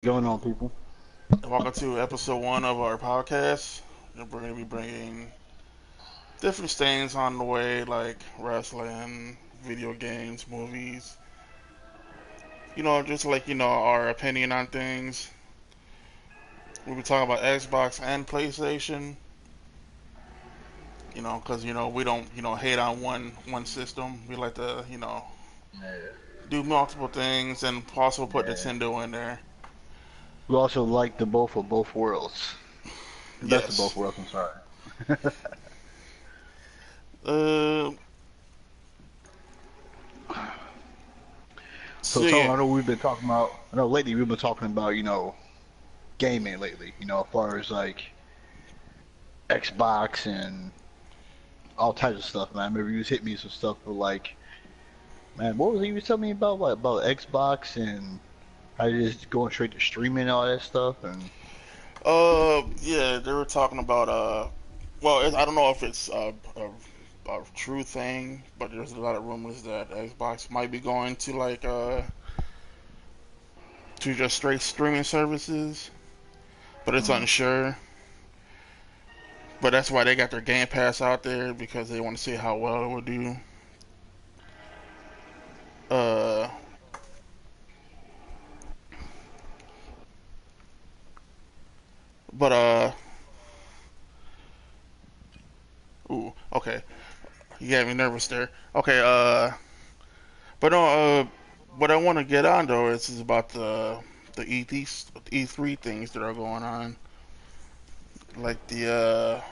Going on, people? Welcome to episode 1 of our podcast. We're going to be bringing different things on the way, like wrestling, video games, movies. Just like our opinion on things. We'll be talking about Xbox and PlayStation. Because we don't hate on one system. We like to Yeah, do multiple things and also put yeah. Nintendo in there. We also like the both of both worlds. The best of both Yes. worlds. I'm sorry. Uh. So, So Tone, yeah. I know we've been talking about. I know lately we've been talking about gaming lately. As far as like Xbox and all types of stuff, man. Maybe you just hit me some stuff for like, man, what was he was telling me about? What about Xbox and how you just going straight to streaming and all that stuff and. Yeah, they were talking about well, I don't know if it's a true thing, but there's a lot of rumors that Xbox might be going to to just straight streaming services, but it's Mm. unsure. But that's why they got their Game Pass out there because they want to see how well it will do. Uh, but ooh, okay, you got me nervous there. Okay, but no, what I want to get on though is about the E3 things that are going on. Like well,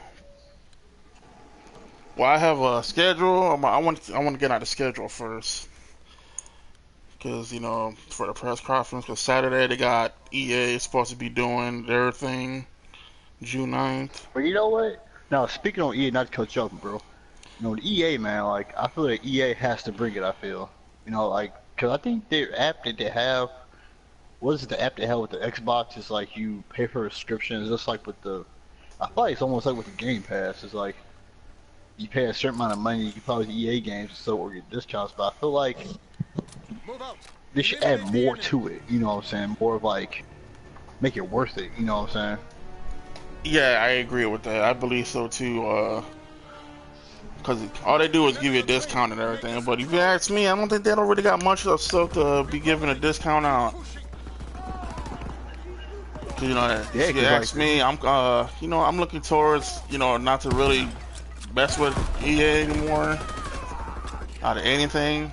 I have a schedule. I want to get out the schedule first, because for the press conference. Because Saturday they got EA supposed to be doing their thing, June 9th. But you know what? Now speaking on EA, not to cut you off, bro. The EA man, like I feel like EA has to bring it. I feel, like because I think their app that they have, what is it, the app they have with the Xbox is like you pay for a subscription. It's just like with the, I feel like it's almost like with the Game Pass. It's like you pay a certain amount of money, you can play with EA games and so or get discounts. But I feel like they should add more to it. You know what I'm saying? More of like make it worth it. You know what I'm saying? Yeah, I agree with that. I believe so too. Because all they do is give you a discount and everything. But if you ask me, I don't think they don't really got much of stuff to be giving a discount out. 'Cause, Yeah, if you because like ask me, I'm looking towards not to really mess with EA anymore out of anything,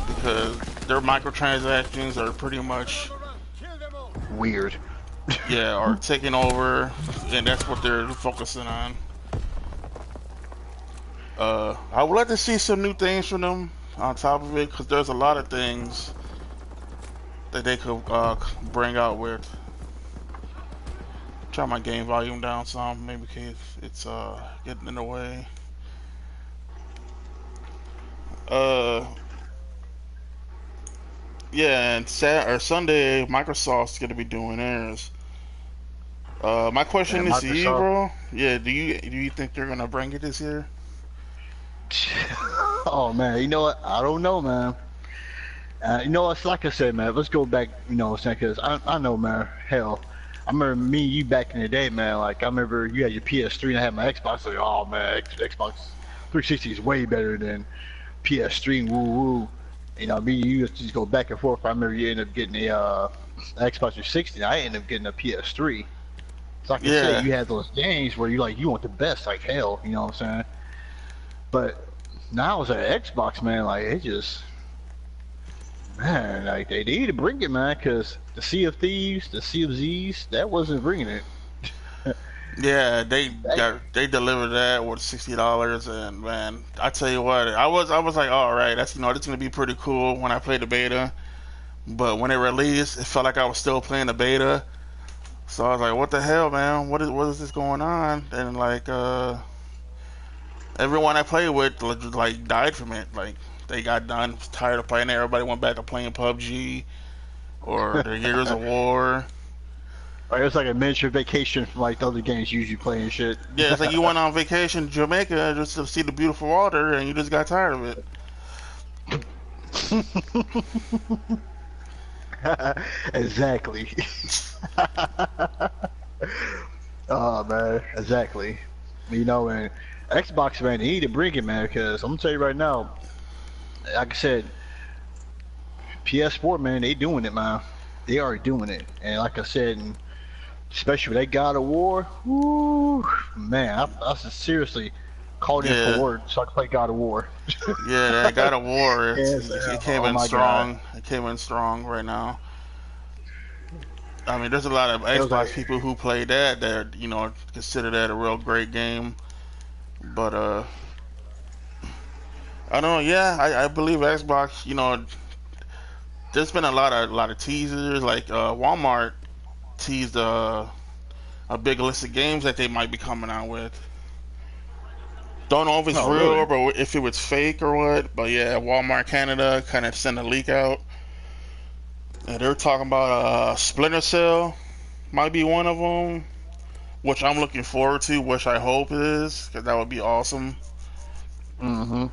because their microtransactions are pretty much, weird. yeah, are taking over, and that's what they're focusing on. I would like to see some new things from them on top of it, because there's a lot of things that they could bring out with. Try my game volume down some, maybe because it's getting in the way. Uh, yeah, and Sunday, Microsoft's gonna be doing theirs. My Yeah, question is to you, Microsoft. bro. Yeah, do you think they're gonna bring it this year? Oh man, you know what? I don't know, man. It's like I said, man. Let's go back. What I'm saying, because I know, man. Hell, I remember me and you back in the day, man. Like I remember you had your PS3 and I had my Xbox. Like, oh man, Xbox 360 is way better than PS3. Woo woo. Me and you used to just go back and forth. I remember you ended up getting a Xbox 360. And I ended up getting a PS3. So like I said, Yeah, you had those games where you want the best, like hell. You know what I'm saying? But now it's an Xbox, man. Like it just Man, like they need to bring it, man, because the Sea of Thieves, the Sea of Z's, that wasn't bringing it. yeah, That, they delivered that with $60, and man, I tell you what, I was like, all right, that's gonna be pretty cool when I play the beta. But when it released, it felt like I was still playing the beta. So I was like, what the hell, man? What is this going on? And like everyone I played with like died from it. Like they got done tired of playing it. Everybody went back to playing PUBG or their Gears of War. like, it was like a miniature vacation from like the other games you usually play and shit. Yeah, it's like you went on vacation to Jamaica just to see the beautiful water, and you just got tired of it. Exactly. Oh man, exactly. You know, and Xbox man, they need to bring it, man, because I'm gonna tell you right now, like I said, PS4 man, they doing it, man. They are doing it, and like I said, and especially with that God of War, whoo, man, I seriously called in for Yeah, work so I could play God of War. yeah, that God of War, Yes, it came oh in my God, strong. It came in strong right now. I mean, there's a lot of it was like, Xbox people who play that consider that a real great game. But I don't know. Yeah, I believe Xbox. There's been a lot of teasers. Like Walmart teased a big list of games that they might be coming out with. Don't know if it's oh real really? or if it was fake or what. But yeah, Walmart Canada kind of sent a leak out. And they're talking about Splinter Cell might be one of them, which I'm looking forward to. Which I hope it is, because that would be awesome. Mm-hmm.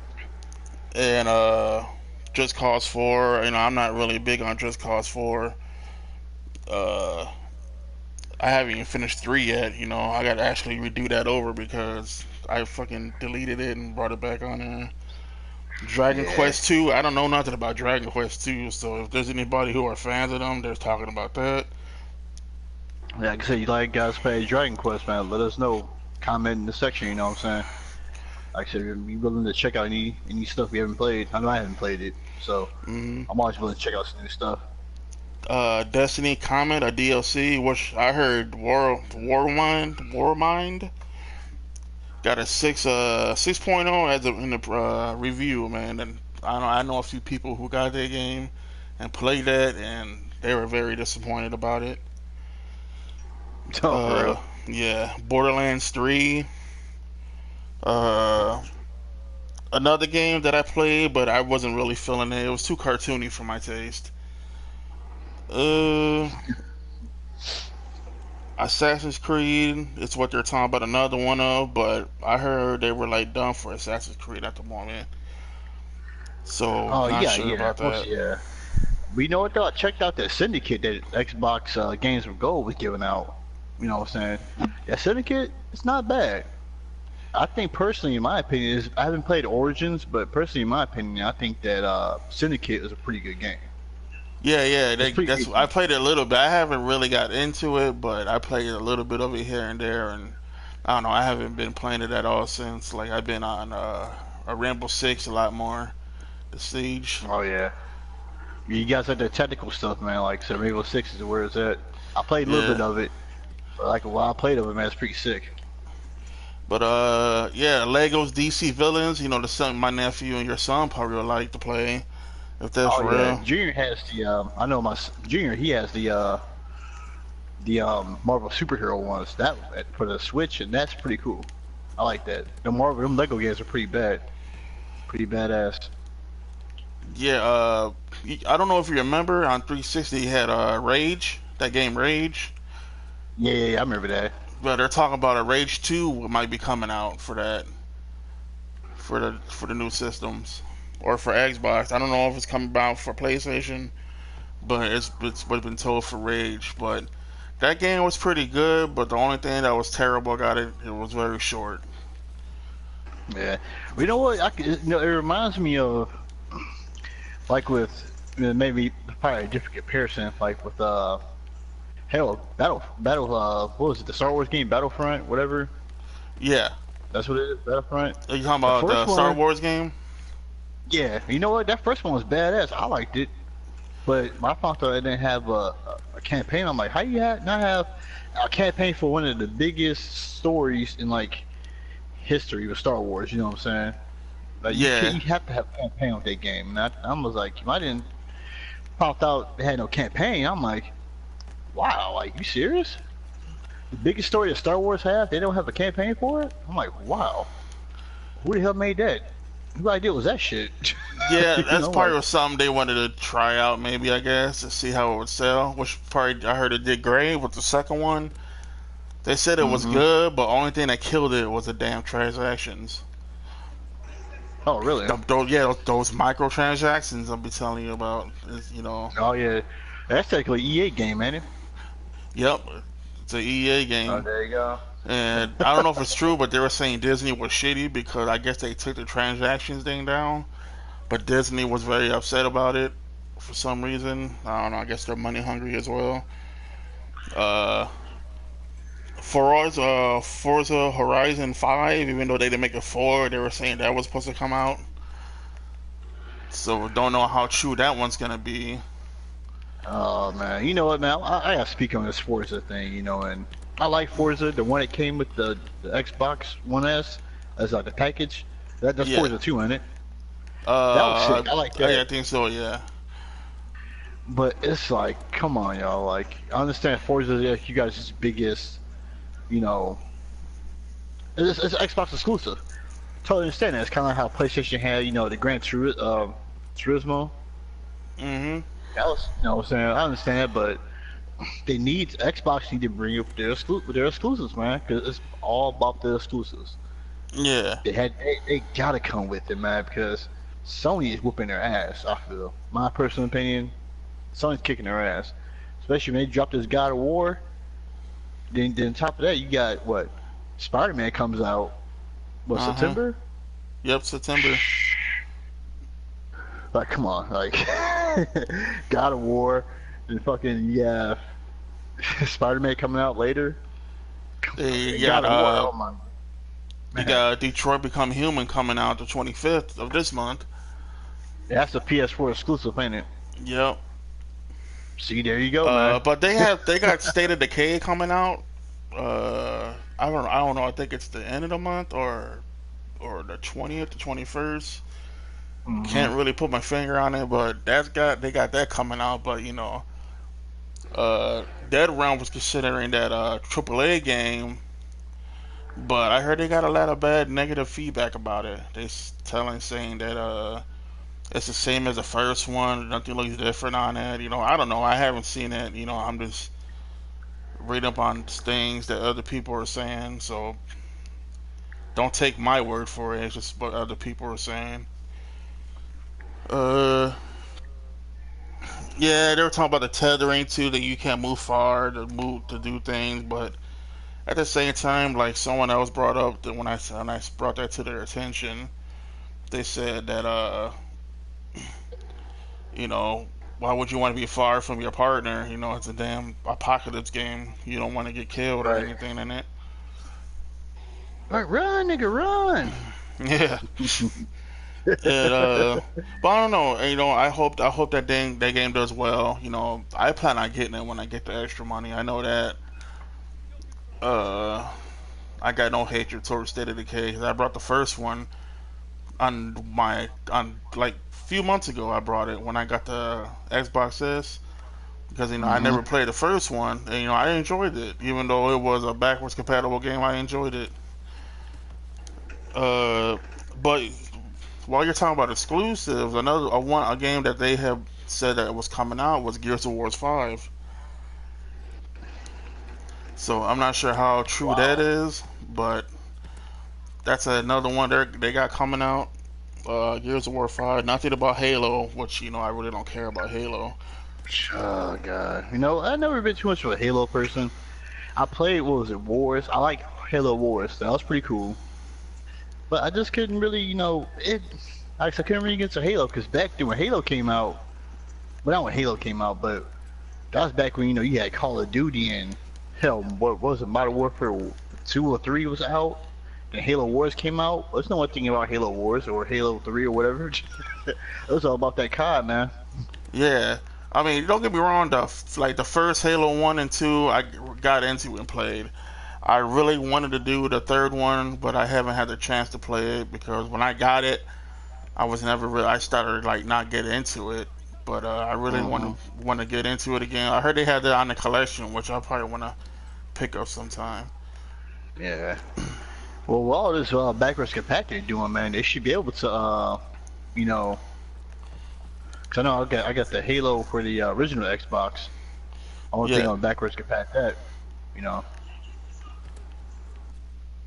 And Just Cause 4. I'm not really big on Just Cause 4. Uh, I haven't even finished 3 yet. I got to actually redo that over because I fucking deleted it and brought it back on there. Dragon Yeah. Quest 2. I don't know nothing about Dragon Quest 2, so if there's anybody who are fans of them, they're talking about that. Yeah, like I said, you like guys play Dragon Quest, man, let us know. Comment in the section, you know what I'm saying? Like I said, if you're willing to check out any stuff we haven't played. I know I haven't played it, so hmm I'm always willing to check out some new stuff. Destiny Comet, a DLC, which I heard Warmind got a 6.0 as in the review, man. And I know a few people who got that game and played that, and they were very disappointed about it. Oh, for Uh, real. yeah, Borderlands 3. Uh, Another game that I played, but I wasn't really feeling it. It was too cartoony for my taste. Uh, Assassin's Creed. It's what they're talking about. Another one of, but I heard they were like done for Assassin's Creed at the moment. So Oh not yeah, sure yeah, about most that. yeah. But you know what though? I checked out that Syndicate that Xbox Games with Gold was giving out. You know what I'm saying? Yeah, Syndicate, it's not bad. I think personally, in my opinion, is I haven't played Origins, but personally, in my opinion, I think that Syndicate is a pretty good game. Yeah, yeah. It's pretty That's I decent. played it a little bit. I haven't really got into it, but I played a little bit of it here and there, and I don't know. I haven't been playing it at all since. Like I've been on a Rainbow Six a lot more. The Siege. Oh yeah. You guys like the technical stuff, man. Like so Rainbow Six is where it's at. I played a little bit Yeah. of it, but like while I played of it, man, it's pretty sick. But yeah, Legos DC Villains. The son, my nephew and your son probably would like to play if that's Oh yeah, real. Junior has the I know Junior he has the Marvel superhero ones that for the Switch, and that's pretty cool. I like that. The Marvel them Lego games are pretty badass. Yeah. I don't know if you remember on 360 he had Rage. That game Rage. Yeah, yeah, yeah, I remember that. But they're talking about a Rage 2 might be coming out for that for the new systems or for Xbox. I don't know if it's coming out for PlayStation, but it's been told for Rage. But that game was pretty good. But the only thing that was terrible about it was very short. Yeah, well, you know what? It reminds me of like with maybe probably a different comparison, like with hell battle what was it, the Star Wars game Battlefront, whatever. Yeah, That's what it is, Battlefront. are you talking The about the first Star one, Wars game? yeah, you know what? That first one was badass. I liked it, but I found out it didn't have a campaign. I'm like, how you not have a campaign for one of the biggest stories in like history with Star Wars? You know what I'm saying? Like you can't, Yeah, you have to have a campaign with that game. And I was like, if I didn't found out they had no campaign, I'm like, wow, like you serious? The biggest story that Star Wars have, they don't have a campaign for it? I'm like, wow, who the hell made that? Who idea was that shit? yeah, You that's know, probably like, was something they wanted to try out, maybe I guess, to see how it would sell. Which probably I heard it did great with the second one. They said it was mm-hmm. good, but only thing that killed it was the damn transactions. Oh, really? Those microtransactions I'll be telling you about is. Oh, yeah. That's technically EA game, ain't it? Yep, it's an EA Oh, game. there you go. And I don't know if it's true, but they were saying Disney was shitty because I guess they took the transactions thing down. But Disney was very upset about it for some reason. I don't know. I guess they're money hungry as well. Uh, Forza Horizon 5, even though they didn't make it 4, they were saying that was supposed to come out. So don't know how true that one's gonna be. Oh man, you know what, man? I gotta speak on this Forza thing, and I like Forza, the one that came with the Xbox One S as like the package. That's Yeah. Forza 2, ain't it? That was Uh, sick. I like I that. think so. Yeah. But it's like, come on, y'all. Like, I understand Forza is like, you guys' biggest, you know, it's Xbox exclusive. Totally understand that. It's kind of like how PlayStation had, the Turismo. Mm-hmm. That was, what I'm saying. I understand that, but Xbox need to bring up their exclusives, man, because it's all about the exclusives. Yeah. They gotta come with it, man, because Sony is whooping their ass. I feel, my personal opinion, Sony's kicking their ass, especially when they dropped this God of War. Then top of that, you got what? Spider-Man comes out what, Uh huh. September? Yep. September. Like, come on, like God of War, and fucking yeah, Spider-Man coming out later. They got God of War, oh my you man, got Detroit Become Human coming out the 25th of this month. that's a PS4 exclusive, ain't it? Yep. See, there you go, man. But they got State of Decay coming out. I don't know. I think it's the end of the month or the 20th, the 21st. Hmm. Can't really put my finger on it, but they got that coming out. But Dead Realm was considering that AAA game, but I heard they got a lot of bad negative feedback about it. They saying that it's the same as the first one. Nothing looks different on it. I don't know. I haven't seen it. I'm just reading up on things that other people are saying. So don't take my word for it. It's just what other people are saying. Uh, yeah, they were talking about the tethering too. That you can't move far to do things, but at the same time, like someone else brought up that when I brought that to their attention, they said that you know, why would you want to be far from your partner? It's a damn apocalypse game. You don't want to get killed or Right. anything in it. Right, run, nigga, run. Yeah. And but I don't know. I hope that game does well. I plan on getting it when I get the extra money. I know that. Uh, I got no hatred towards State of Decay because I brought the first one on like few months ago. I brought it when I got the Xbox S because I Hmm. never played the first one, and I enjoyed it even though it was a backwards compatible game. I enjoyed it. Uh, but while you're talking about exclusives, a game that they have said that was coming out was Gears of War 5. So I'm not sure how true that Wow. is, but that's another one they got coming out. Gears of War 5. Nothing about Halo, which I really don't care about Halo. Oh god. I've never been too much of a Halo person. I played, what was it, Wars. I like Halo Wars. That was pretty cool. But I just couldn't really, I couldn't really get to Halo because back then when Halo came out, well, not when Halo came out, but that was back when you had Call of Duty and hell, what was it, Modern Warfare 2 or 3 was out. Then Halo Wars came out. There's no one thinking about Halo Wars or Halo 3 or whatever. It was all about that COD, man. Yeah, I mean, don't get me wrong. The first Halo 1 and 2, I got into and played. I really wanted to do the third one, but I haven't had the chance to play it because when I got it, I was never really. I started like not getting into it, but I really Hmm. want to get into it again. I heard they had that on the collection, which I probably want to pick up sometime. Yeah. Well, with all this backwards compactor doing, man, they should be able to, you know, cause I know I got the Halo for the original Xbox. Only thing Yeah, on backwards compact that, you know.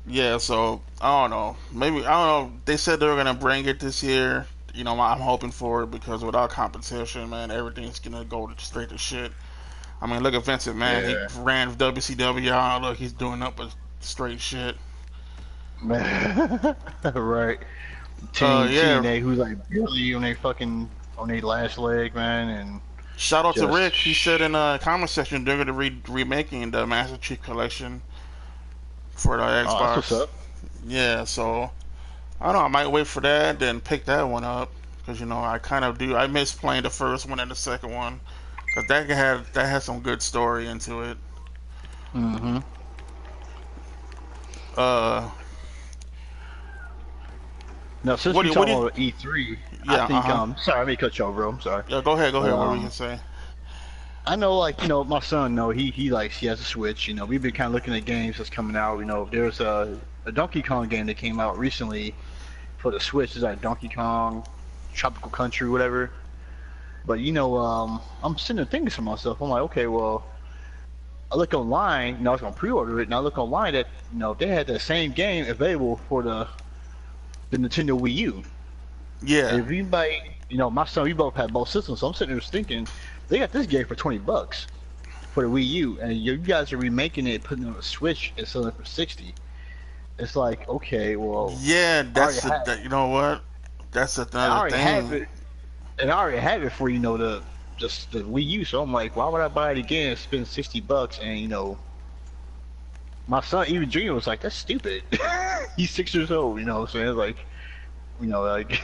yeah. So I don't know. Maybe I don't know. They said they were gonna bring it this year. I'm hoping for it because without competition, man, everything's gonna go straight to shit. I mean, look at Vincent, man. He Yeah, ran WCW. Oh, look, he's doing up with straight shit. man. Right. Team Yeah. TNA, who's like barely on their last leg, man, and Shout out to just Rick. He said in the comment section they're gonna be remaking the Master Chief Collection for the oh, that's what's Xbox. up. Yeah, so I don't know. I might wait for that, then pick that one up because I kind of do. I miss playing the first one and the second one because that had some good story into it. Mm-hmm. Uh, Now, since what we do you, what do talking you? about E3, I Yeah, think sorry, I may cut you off, bro. I'm sorry, yeah. Go but ahead. What were you gonna say? I know, like, my son, he has a Switch. We've been kind of looking at games that's coming out. There's a Donkey Kong game that came out recently for the Switch. It's like Donkey Kong Tropical Country, whatever. But I'm sitting there thinking to myself, I'm like, okay, well, I look online, I was gonna pre-order it, and I look online that they had the same game available for the Nintendo Wii U. And Yeah, if anybody, my son, we both had both systems, so I'm sitting there thinking they got this game for $20 for the Wii U, and you guys are remaking it, putting it on a Switch, and selling it for 60. It's like, okay, well, yeah. I already That's have, that. You know what? That's I another already have thing. it, and I already have it for the just the Wii U. So I'm like, why would I buy it again and spend $60? And my son even Junior was like, that's stupid. He's 6 years old, what I'm saying? Like, like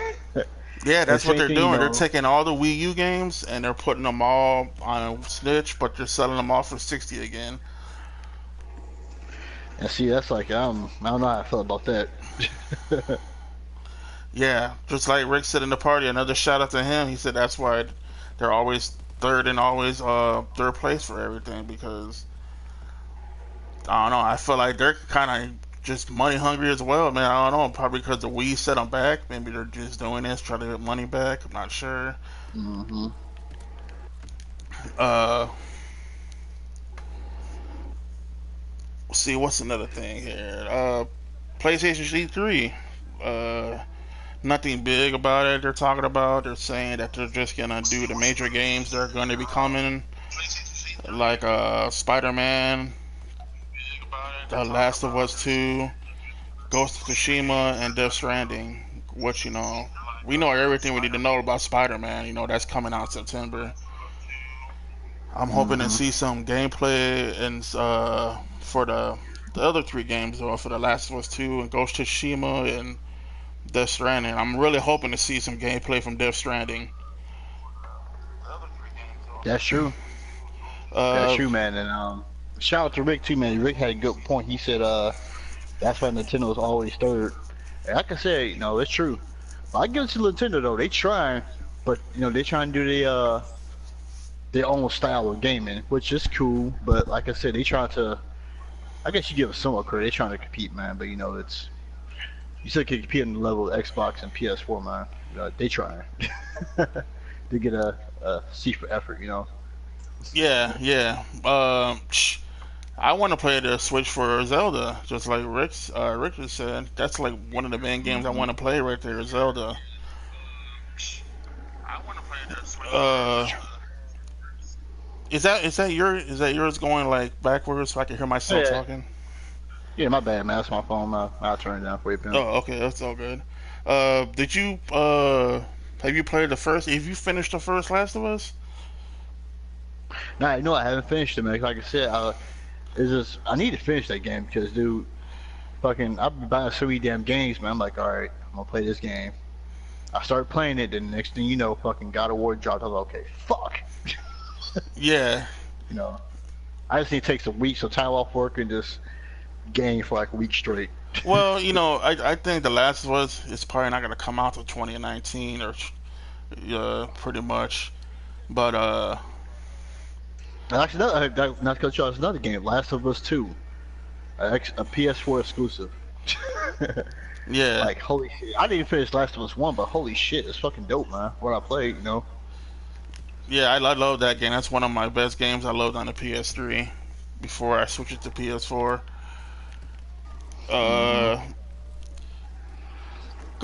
Yeah, the that's what same they're thing, doing. They're taking all the Wii U games and they're putting them all on a Snitch, but they're selling them all for 60 again. and see, that's like, I don't know how I feel about that. Yeah, just like Rick said in the party. Another shout out to him. He said that's why they're always third and always third place for everything because I don't know. I feel like they're kind of just money hungry as well, man. I don't know. Probably because the Wii set them back. Maybe they're just doing this trying to get money back. I'm not sure. Hmm. Uh, see what's another thing here. PlayStation E3. Uh, Nothing big about it. They're talking about. They're saying that they're just gonna do the major games that are going to be coming, like Spider-Man, The Last of Us 2, Ghost of Tsushima, and Death Stranding. Which we know everything we need to know about Spider-Man. That's coming out September. I'm hoping to Hmm. see some gameplay and for the other three games, or for The Last of Us 2 and Ghost of Tsushima and Death Stranding. I'm really hoping to see some gameplay from Death Stranding. That's true. That's Uh, true, man. And shout out to Rick too, man. Rick had a good point. He said, that's why Nintendo's always third. And like I said, it's true. But I give it to Nintendo though. They trying, but they trying to do their own style of gaming, which is cool. But like I said, they trying to. I guess you give it somewhat credit. They trying to compete, man. But it's you still can compete on the level of Xbox and PS4, man. They trying to get a C for effort. yeah, yeah. I want to play the Switch for Zelda, just like Rick just said. That's like one of the main games I Hmm. want to play right there, Zelda. Uh, is that yours going like backwards so I can hear myself Yeah, talking? yeah. My bad, man. That's my phone. I'll turn it down for you, pimp. Oh, okay, that's all good. Did you have you played the first? Have you finished the first Last of Us? Nah, no, I haven't finished it, man. Like I said, it's just I need to finish that game because, dude, fucking, I've been buying so many damn games, man. I'm like, all right, I'm gonna play this game. I start playing it, then the next thing you know, fucking God of War dropped. I was like, okay, fuck. Yeah, you know, I just need to take some weeks of time off work and just game for like a week straight. well, I think The Last of Us is probably not gonna come out till 2019 or pretty much. But And actually, not to cut you off, there's another game, Last of Us 2, a PS4 exclusive. yeah, Like, holy shit. I didn't finish Last of Us 1, but holy shit, it's fucking dope, man. What I played. yeah, I love that game. That's one of my best games I loved on the PS3 before I switched it to PS4. Hmm. Uh,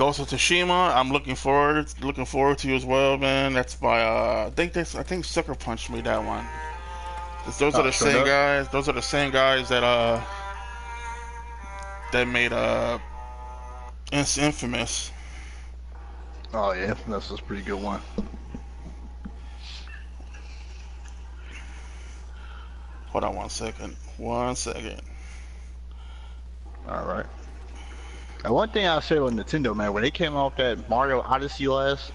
Ghost of Tsushima. I'm looking forward to as well, man. That's by I think Sucker Punch made that one. Those are Oh, the straight same up. guys. Those are the same guys that made Infamous. Oh yeah, Infamous was a pretty good one. Hold on one second. One second. All right. And one thing I'll say on Nintendo, man, when they came out with that Mario Odyssey last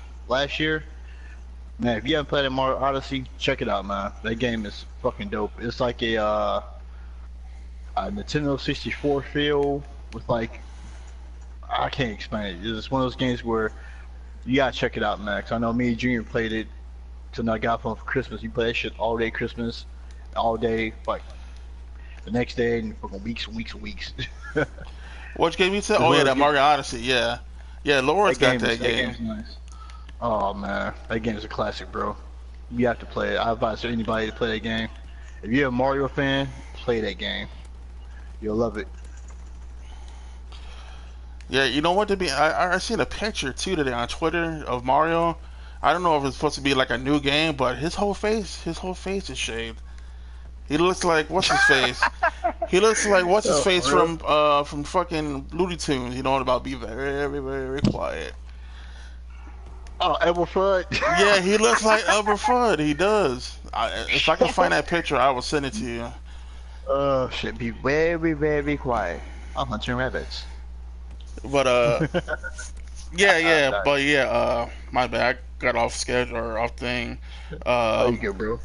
year, man, if you haven't played that Mario Odyssey, check it out, man. That game is fucking dope. It's like a Nintendo 64 feel with like I can't explain it. It's one of those games where you gotta check it out, man. 'Cause I know me and Junior played it till I got home for Christmas. You play that shit all day Christmas, all day, like the next day, and fucking weeks and weeks and weeks. Which game you said? It's Oh one yeah, of those that games. Mario Odyssey. Yeah, yeah. Laura's got that That game. game's nice. Oh man, that game is a classic, bro. You have to play it. I advise anybody to play that game. If you're a Mario fan, play that game. You'll love it. Yeah, you know what? To be, I seen a picture too today on Twitter of Mario. I don't know if it's supposed to be like a new game, but his whole face is shaved. He looks like what's his face? He looks like what's his Oh, face for real? from fucking Looney Tunes. You know about be very quiet. Oh, Edward Fudd. Yeah, he looks like Elmer Fudd. He does. If I can find that picture, I will send it to you. Oh shit! Be very, very quiet. I'm hunting rabbits. But yeah, yeah, Nice. but yeah, my bad. I got off schedule or off thing. Oh, you Um, good, bro?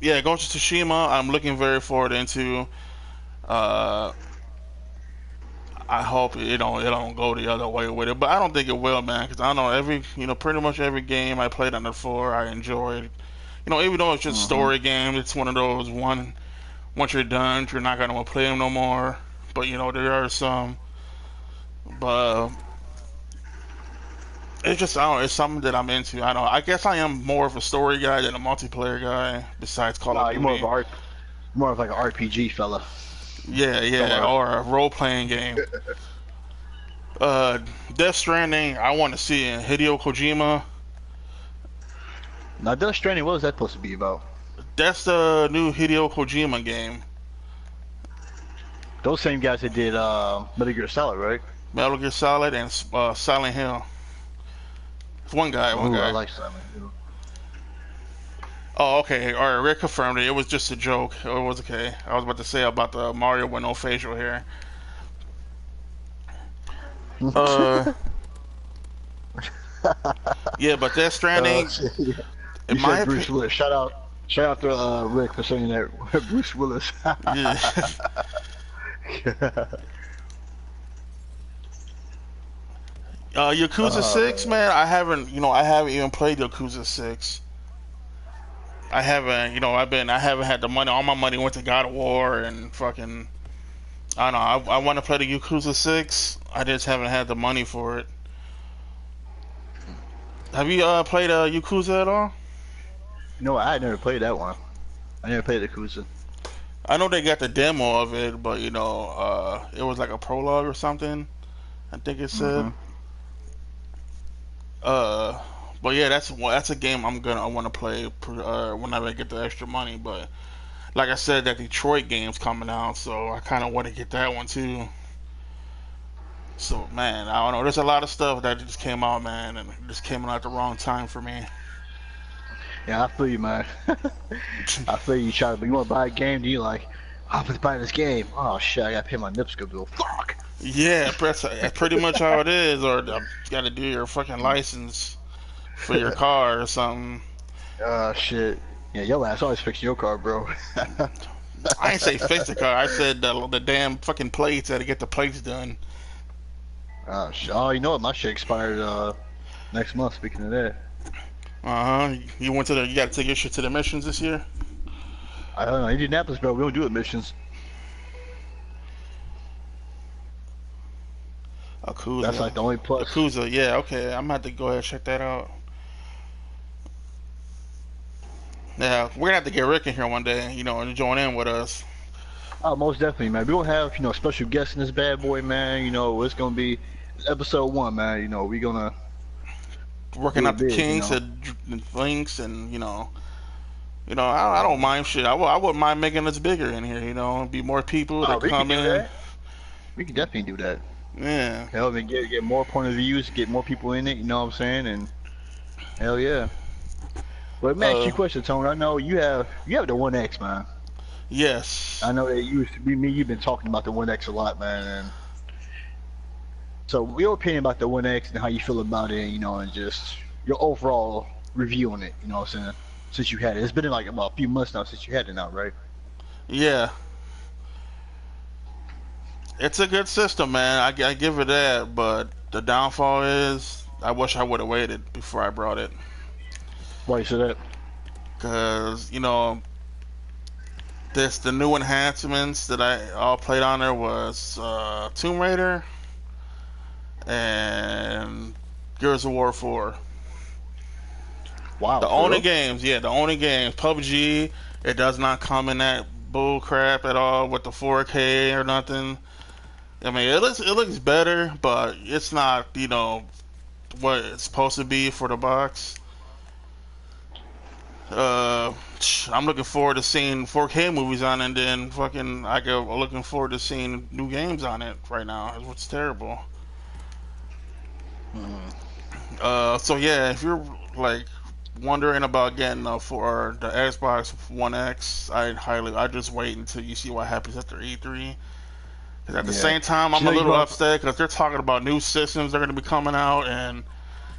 yeah, Ghost of Tsushima. I'm looking very forward into. Uh, I hope it don't go the other way with it, but I don't think it will, man. Because I know pretty much every game I played on the floor, I enjoyed. Even though it's just Mm-hmm. story games, it's one of those once you're done, you're not gonna want to play them no more. But there are some, but it's just I don't know, it's something that I'm into. I don't know. I guess I am more of a story guy than a multiplayer guy. Besides Call of Nah, you're Duty, more of like an RPG fella. yeah, Don't yeah, worry. or a role playing game. Uh, Death Stranding, I want to see it. Hideo Kojima. Now, Death Stranding, what was that supposed to be about? That's the new Hideo Kojima game. Those same guys that did Metal Gear Solid, right? Metal Gear Solid and Silent Hill. It's one guy, one Ooh, I guy. like Silent Hill. Oh, okay. All right, Rick confirmed it. It was just a joke. It was okay. I was about to say about the Mario with no facial hair. Uh, yeah, but Death Stranding, Shit. in You my said Bruce opinion, Willis. Shout out to Rick for saying that. Bruce Willis. yeah. Yakuza Oh 6, man. man. I haven't even played Yakuza 6. I haven't, I haven't had the money. All my money went to God of War and fucking. I don't know. I want to play the Yakuza 6. I just haven't had the money for it. Have you played Yakuza at all? No, I never played that one. I never played the Yakuza. I know they got the demo of it, but it was like a prologue or something. I think it said. Mm-hmm. Uh, but yeah, that's a game I want to play whenever I get the extra money. But like I said, that Detroit game's coming out, so I kind of want to get that one too. So man, I don't know. There's a lot of stuff that just came out, man, and it just came out at the wrong time for me. Yeah, I feel you, man. I feel you. You want to buy a game? Do you like? I'm gonna buy this game. Oh shit! I gotta pay my NIPSCO bill. Fuck. Yeah, that's pretty much how it is. Or you got to do your fucking license for your car or something. Oh shit. Yeah, your ass always fixing your car, bro. I ain't say fix the car. I said the damn fucking plates. Had to get the plates done. Oh shit. Oh, you know what? My shit expired next month. Speaking of that, You went to the. You got to take your shit to the missions this year. I don't know. Indianapolis, bro. We don't do admissions. That's Akuza. like the only plus. Akuza. Yeah. Okay. I'm gonna have to go ahead and check that out. Yeah, we're gonna have to get Rick in here one day. And join in with us. Oh, most definitely, man. We gonna have special guests in this bad boy, man. It's gonna be episode 1, man. We gonna Working do it out the big. kinks and links, and I don't mind shit. I wouldn't mind making this bigger in here. Be more people Oh, that we could come do in. that. We could definitely do that. Yeah. Hell, and get more point of views, get more people in it. You know what I'm saying? And hell yeah. But let me ask you Uh. a question, Tony. I know you have the One X, man. Yes. I know that you've been talking about the One X a lot, man. And so, your opinion about the One X and how you feel about it, and just your overall review on it. You know what I'm saying? Since you had it, it's been like about a few months now since you had it now, right? Yeah. It's a good system, man. I give it that, but the downfall is I wish I would have waited before I brought it, Why you say that? because the new enhancements that I all played on there was Tomb Raider and Gears of War 4. Wow, The for only real? games, yeah, the only games. PUBG, it does not come in that bull crap at all with the 4K or nothing. I mean, it looks better, but it's not what it's supposed to be for the box. Uh, I'm looking forward to seeing 4K movies on it, and then fucking I go looking forward to seeing new games on it right now. It's terrible. Mm, So yeah, if you're like wondering about getting for the Xbox One X, I just wait until you see what happens after E3. Because at the yeah. same time, But I'm a you little know, upset because they're talking about new systems that are going to be coming out, and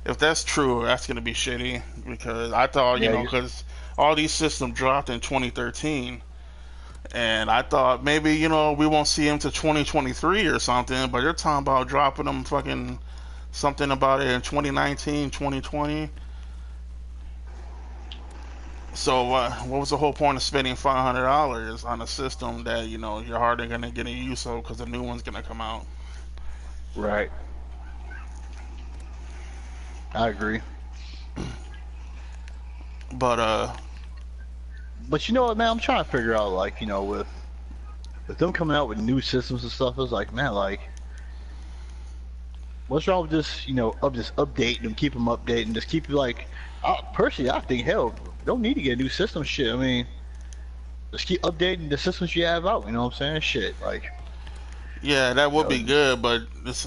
if that's true, that's going to be shitty. Because I thought, yeah, because all these systems dropped in 2013, and I thought maybe we won't see them to 2023 or something, but they're talking about dropping them fucking something about it in 2019, 2020. So what was the whole point of spending $500 on a system that you're hardly gonna get any use of because the new one's gonna come out? right. I agree. But But you know what, man? I'm trying to figure out, like, with them coming out with new systems and stuff, it's like, man, like, what's wrong with just, of just updating them, keep them updating, just keep it like, personally, I think, hell, don't need to get a new system. Shit, I mean, just keep updating the systems you have out. You know what I'm saying? Shit, like, yeah, that you would be know, good. But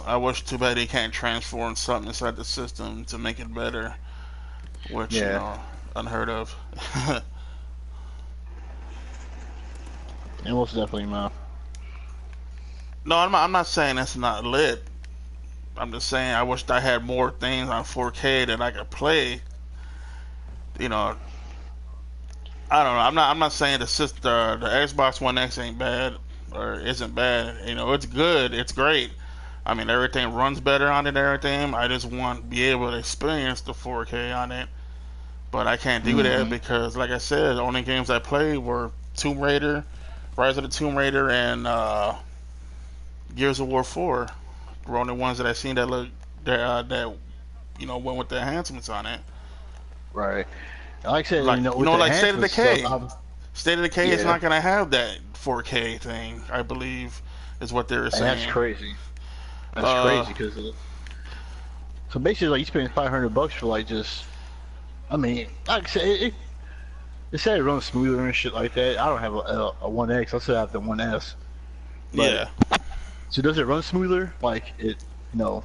I wish too bad they can't transform something inside the system to make it better, which yeah, unheard of. and most definitely, man. No, I'm not saying it's not lit. I'm just saying I wish I had more things on 4K that I could play. You know, I don't know. I'm not saying the Xbox One X ain't bad or isn't bad. It's good. It's great. I mean, everything runs better on it and everything. I just want to be able to experience the 4K on it. But I can't do that Hmm. because, like I said, the only games I played were Tomb Raider, Rise of the Tomb Raider, and Gears of War 4. The only ones that I seen that look that went with the enhancements on it. Right. Like I said, Like with the like State of enhancements stuff, Decay. State of Decay is yeah, not gonna have that 4K thing. I believe is what they were and that's saying. crazy. That's Uh, crazy because so basically, like, you spend $500 for like just, I mean, like I said, it said it runs smoother and shit like that. I don't have a One X. I still have the One S. But yeah. so does it run smoother? Like it, you know?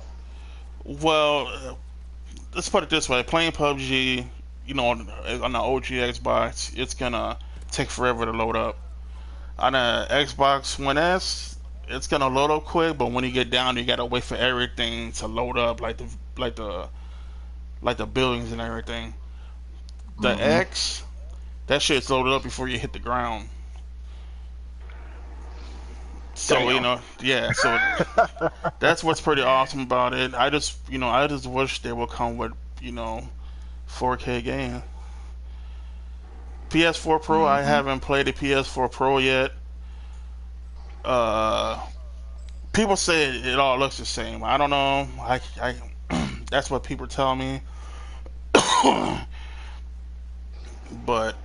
Well, let's put it this way: playing PUBG, on the OG Xbox, it's gonna take forever to load up. On the Xbox One S, it's gonna load up quick, but when you get down, you gotta wait for everything to load up, like the like the buildings and everything. The Mm-hmm. X, that shit's loaded up before you hit the ground. So Damn. yeah. So that's what's pretty awesome about it. I just wish they would come with 4K game. PS4 Pro, I Mm-hmm. haven't played the PS4 Pro yet. Uh, People say it all looks the same. I don't know. That's what people tell me. But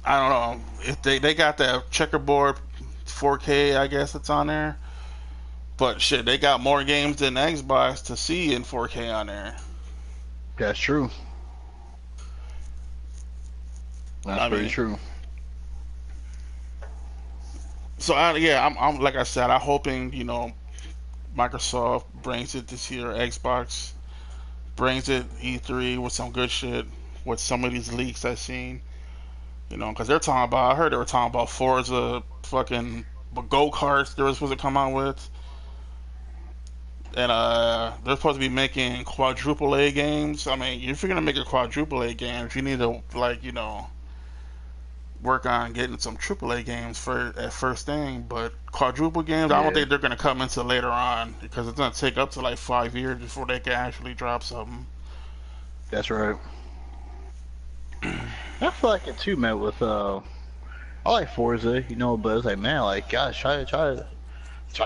I don't know, if they got that checkerboard 4K, I guess it's on there. 4K But shit, they got more games than Xbox to see in 4K on there. That's true. That's I pretty mean, true. so I'm like I said, I'm hoping Microsoft brings it this year. Xbox brings it E3 with some good shit. With some of these leaks I've seen, because they're talking about. I heard they were talking about Forza fucking go karts they were supposed to come out with, and they're supposed to be making quadruple A games. I mean, if you're gonna make a quadruple A game, you need to work on getting some triple A games for at first thing. But quadruple games, I don't Yeah, think they're gonna come into later on because it's gonna take up to like 5 years before they can actually drop something. that's right. I feel like it too, man. With I like Forza, but it's like, man, like, gosh, try to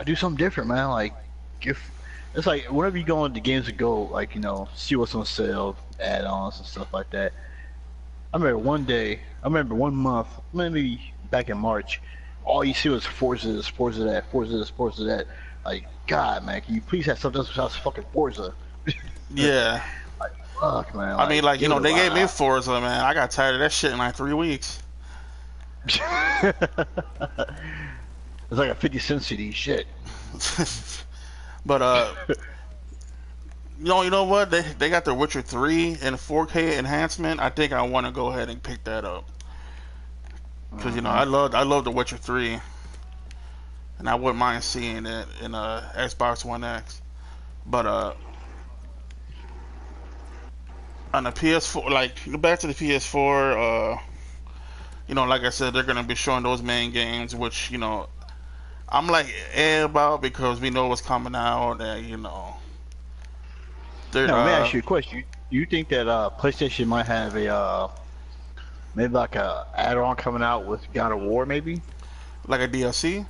do something different, man. Like, if it's like whenever you go into games to go, like, see what's on sale, add-ons and stuff like that. I remember one month, maybe back in March, all you see was Forza this, Forza that, Forza this, Forza that. Like, God, man, can you please have something else besides fucking Forza? Yeah, Like, fuck, man, I mean, like, like give it a they gave me while. Forza, man. I got tired of that shit in like 3 weeks. It's like a 50 cent CD, shit. But you know what? They got the Witcher 3 and 4K enhancement. I think I want to go ahead and pick that up because Hmm. I love the Witcher 3, and I wouldn't mind seeing it in Xbox One X. But on the PS4, like back to the PS4, like I said, they're gonna be showing those main games, which I'm like about because we know what's coming out, and they're Now, let me ask you a question. You think that PlayStation might have a maybe like a add-on coming out with God of War, maybe? like a DLC.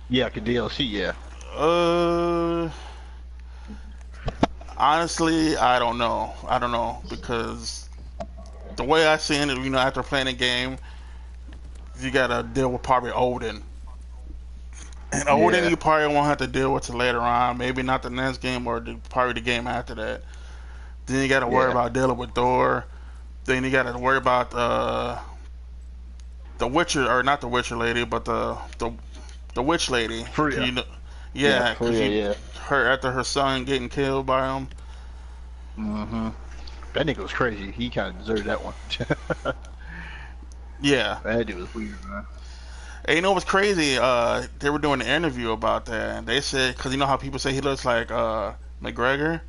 Yeah, like a DLC. Yeah. Uh, Honestly, I don't know because the way I seen it, after playing the game, you gotta deal with probably Odin. And Odin, Yeah. you probably won't have to deal with it later on. Maybe not the next game or probably the game after that. Then you gotta worry Yeah. about dealing with Thor. Then you gotta worry about the Witcher, or not the Witcher lady, but the Witch lady. Cause Freya. Yeah, yeah, cause Freya. Yeah. her after her son getting killed by him. Hmm. That nigga was crazy. He kind of deserved that one. Yeah. That dude was weird, man. And you know what's crazy? They were doing an interview about that, and they said, because you know how people say he looks like McGregor.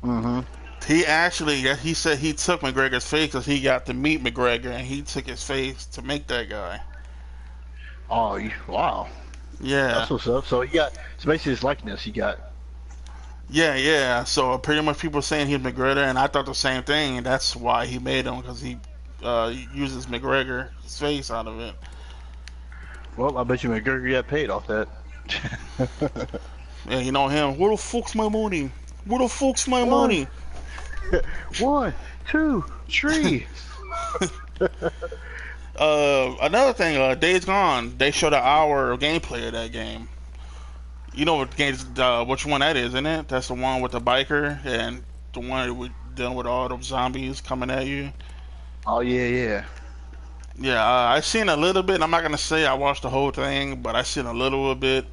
Hmm. He actually, yeah, he said he took McGregor's face because he got to meet McGregor, and he took his face to make that guy. Oh, wow. Yeah, That's what's up. So basically his likeness he got. yeah, yeah. So pretty much people saying he's McGregor, and I thought the same thing. And that's why he made him because he uses McGregor's face out of it. Well, I bet you McGregor got paid off that. Yeah, you know him. Where the fuck's my money? Where the fuck's my One, money? one, two, three. Another thing, Days Gone, they showed an hour of gameplay of that game. You know what game? Which one that is, isn't it? That's the one with the biker and the one with dealing with all those zombies coming at you. Oh yeah, yeah. Yeah, I seen a little bit. I'm not gonna say I watched the whole thing, but I seen a little bit.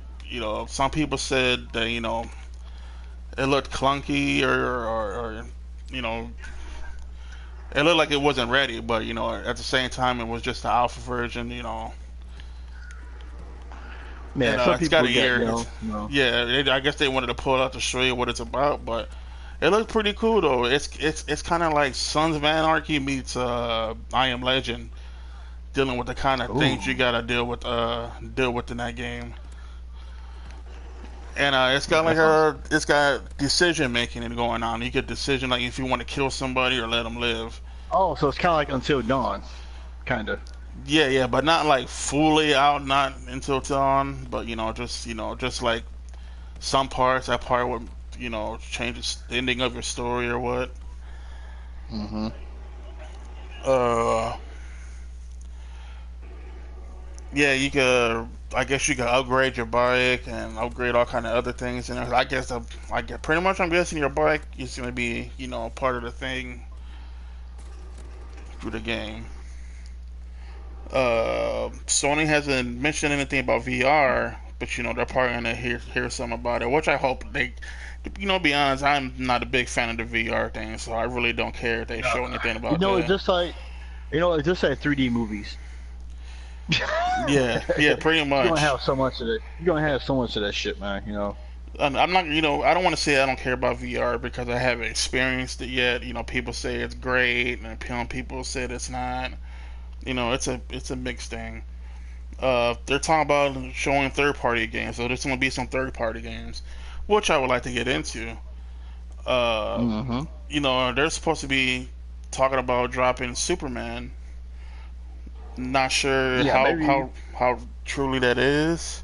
Some people said that it looked clunky or you know it looked like it wasn't ready, but at the same time it was just the alpha version. Man, And some it's got people a got year. Yeah, I guess they wanted to pull it out to show you what it's about, but it looked pretty cool though. It's kind of like Sons of Anarchy meets I Am Legend, dealing with the kind of things you Ooh, gotta deal with in that game. And man, that sounds. it's got decision making and going on. You get decision like if you want to kill somebody or let them live. Oh, so it's kind of like Until Dawn, kind of. Yeah, yeah, but not like fully out, not until dawn, but just like some parts. That part would changes the ending of your story or what. Hmm. Uh, yeah, you could. I guess you can upgrade your bike and upgrade all kind of other things. And I guess I get pretty much. I'm guessing your bike is gonna be part of the thing through the game. Sony hasn't mentioned anything about VR, but they're probably gonna hear some about it, which I hope they. Be honest, I'm not a big fan of the VR thing, so I really don't care if they No, show anything you about know, it's that. just like it's just like 3D movies. Yeah, yeah, pretty You're gonna much. have so much of it. You're gonna have so much of that shit, man. I'm not, I don't want to say I don't care about VR because I haven't experienced it yet. People say it's great, and people say it's not. It's a mixed thing. They're talking about showing third party games, so there's gonna be some third party games, which I would like to get into. Uh, Mm-hmm. they're supposed to be talking about dropping Superman. Not sure Yeah, maybe. how truly that is.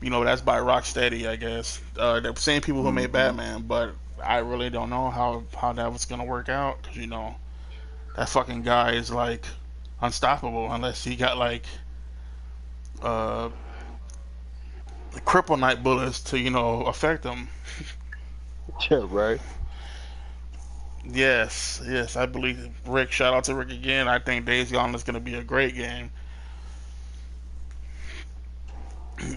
That's by Rocksteady, I guess. The same people who made Mm-hmm. Batman, but I really don't know how that was gonna work out because that fucking guy is like unstoppable unless he got like uh kryptonite bullets to affect him. Yeah, right. Yes, yes, I believe Rick. Shout out to Rick again. I think Days Gone is gonna be a great game.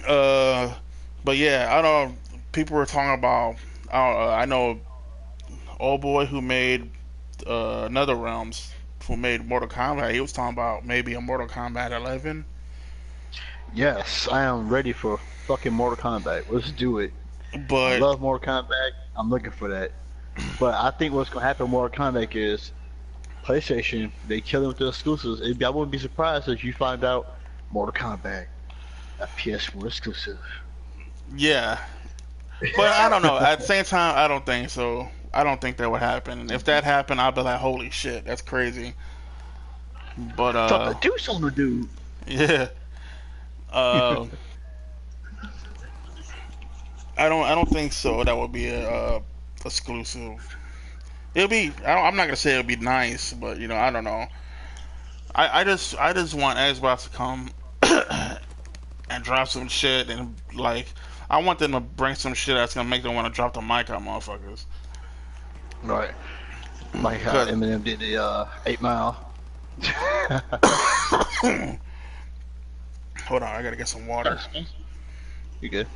Uh, but yeah, I don't. People were talking about. I know old boy who made Another Realms, who made Mortal Kombat. He was talking about maybe a Mortal Kombat 11. Yes, I am ready for fucking Mortal Kombat. Let's do it. I But love Mortal Kombat. I'm looking for that. But I think what's gonna happen with Mortal Kombat is PlayStation. They kill it with the exclusives. I wouldn't be surprised if you find out Mortal Kombat a PS4 exclusive. yeah, but I don't know. At the same time, I don't think so. I don't think that would happen. And if that happened, I'd be like, holy shit, that's crazy. But Something to do, something to do. yeah. Uh, I don't think so. That would be a exclusive. It'll be. I'm not gonna say it'll be nice, but I don't know. I just want Xbox to come and drop some shit and like I want them to bring some shit that's gonna make them want to drop the mic on motherfuckers. Right. Like how Cause Eminem did the 8 Mile. hold on, I gotta get some water. You good?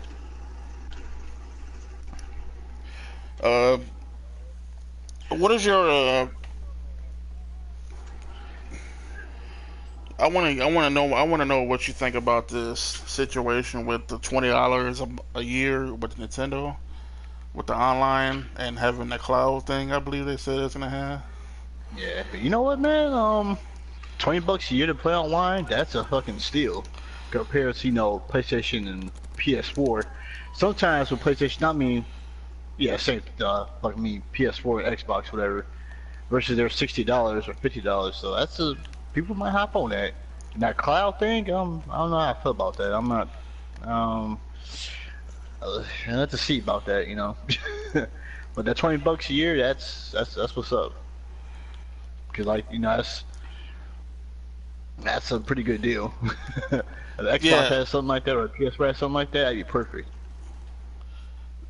Uh, what is your I want to know what you think about this situation with the $20 a year with Nintendo, with the online and having the cloud thing. I believe they said it's gonna have. Yeah. You know what, man? $20 a year to play online. That's a fucking steal compared to PlayStation and PS4. Sometimes with PlayStation, I mean, yeah, same. Like me, PS4 and Xbox, whatever. Versus their $60 or $50. So that's a people might hop on that. And that cloud thing, I don't know how I feel about that. I'm not. Um, I have to see about that. But that $20 a year, that's what's up. Cause like that's a pretty good deal. If Xbox Yeah, has something like that or PS4 has something like that, that'd be perfect.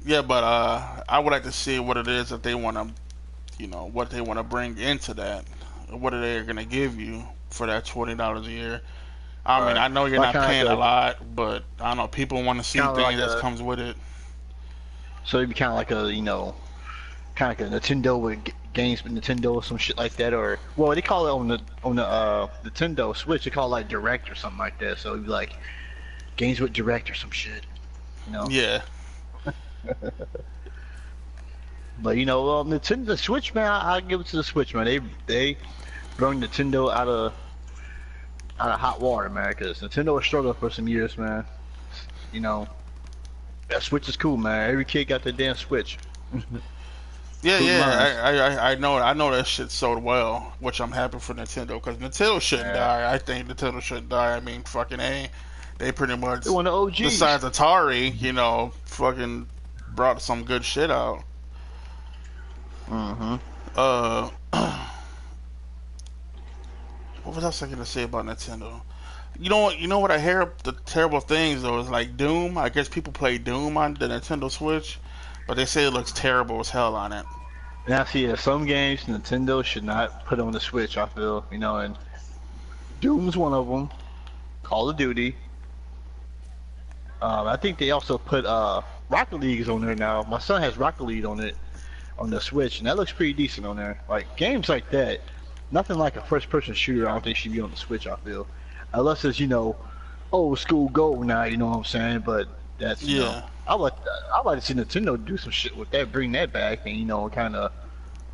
yeah, but I would like to see what it is that they want to, what they want to bring into that. What are they gonna give you for that $20 a year? I mean, Right. I know you're Like not kind of paying like a a lot, but I don't know people want to see kind of things like that a comes with it. so it'd be kind of like a kind of like a Nintendo with games with Nintendo or some shit like that, or well, they call it on the Nintendo Switch. They call it like Direct or something like that. So it'd be like games with Direct or some shit, you know. Yeah, But Nintendo the Switch, man, I give it to the Switch, man. They brought Nintendo out of hot water, man, because Nintendo was struggling for some years, man. You know, that Switch is cool, man. Every kid got their damn Switch, yeah, including mine. yeah. I know that shit sold well, which I'm happy for Nintendo because Nintendo shouldn't Yeah, die. I think Nintendo shouldn't die. I mean, fucking a, they pretty much they're one of the OGs. besides Atari, fucking brought some good shit out. Mm-hmm. Uh, what was else I gonna say about Nintendo? You know what I hear the terrible things though is like Doom. I guess people play Doom on the Nintendo Switch, but they say it looks terrible as hell on it. Now, see, some games Nintendo should not put on the Switch. I feel, and Doom's one of them. Call of Duty. I think they also put Rocket League's on there now. My son has Rocket League on it on the Switch, and that looks pretty decent on there. Like games like that, nothing like a first-person shooter. I don't think should be on the Switch. I feel, unless it's old school GoldenEye. You know what I'm saying? But that's Yeah, I like to see Nintendo do some shit with that, bring that back, and kind of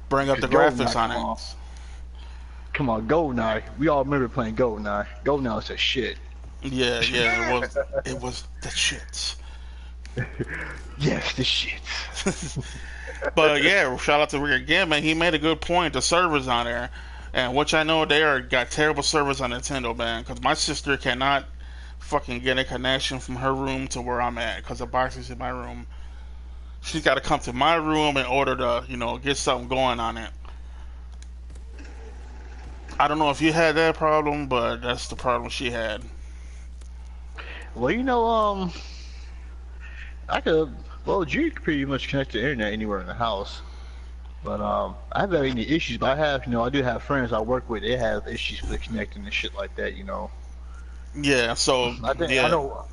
bring up because the graphics GoldenEye, on it. come on, GoldenEye. We all remember playing GoldenEye. GoldenEye was a shit. Yeah, yeah, it was the shits. Yes, the shit. But yeah, shout out to Rick again, man. He made a good point. The servers on there, and which I know they are got terrible servers on Nintendo, man. Because my sister cannot fucking get a connection from her room to where I'm at because the box is in my room. She's got to come to my room in order to, get something going on it. I don't know if you had that problem, but that's the problem she had. Well, I could. Well, you can pretty much connect to the internet anywhere in the house. But I haven't had any issues. But I do have friends I work with. They have issues with connecting and shit like that. Yeah, so yeah,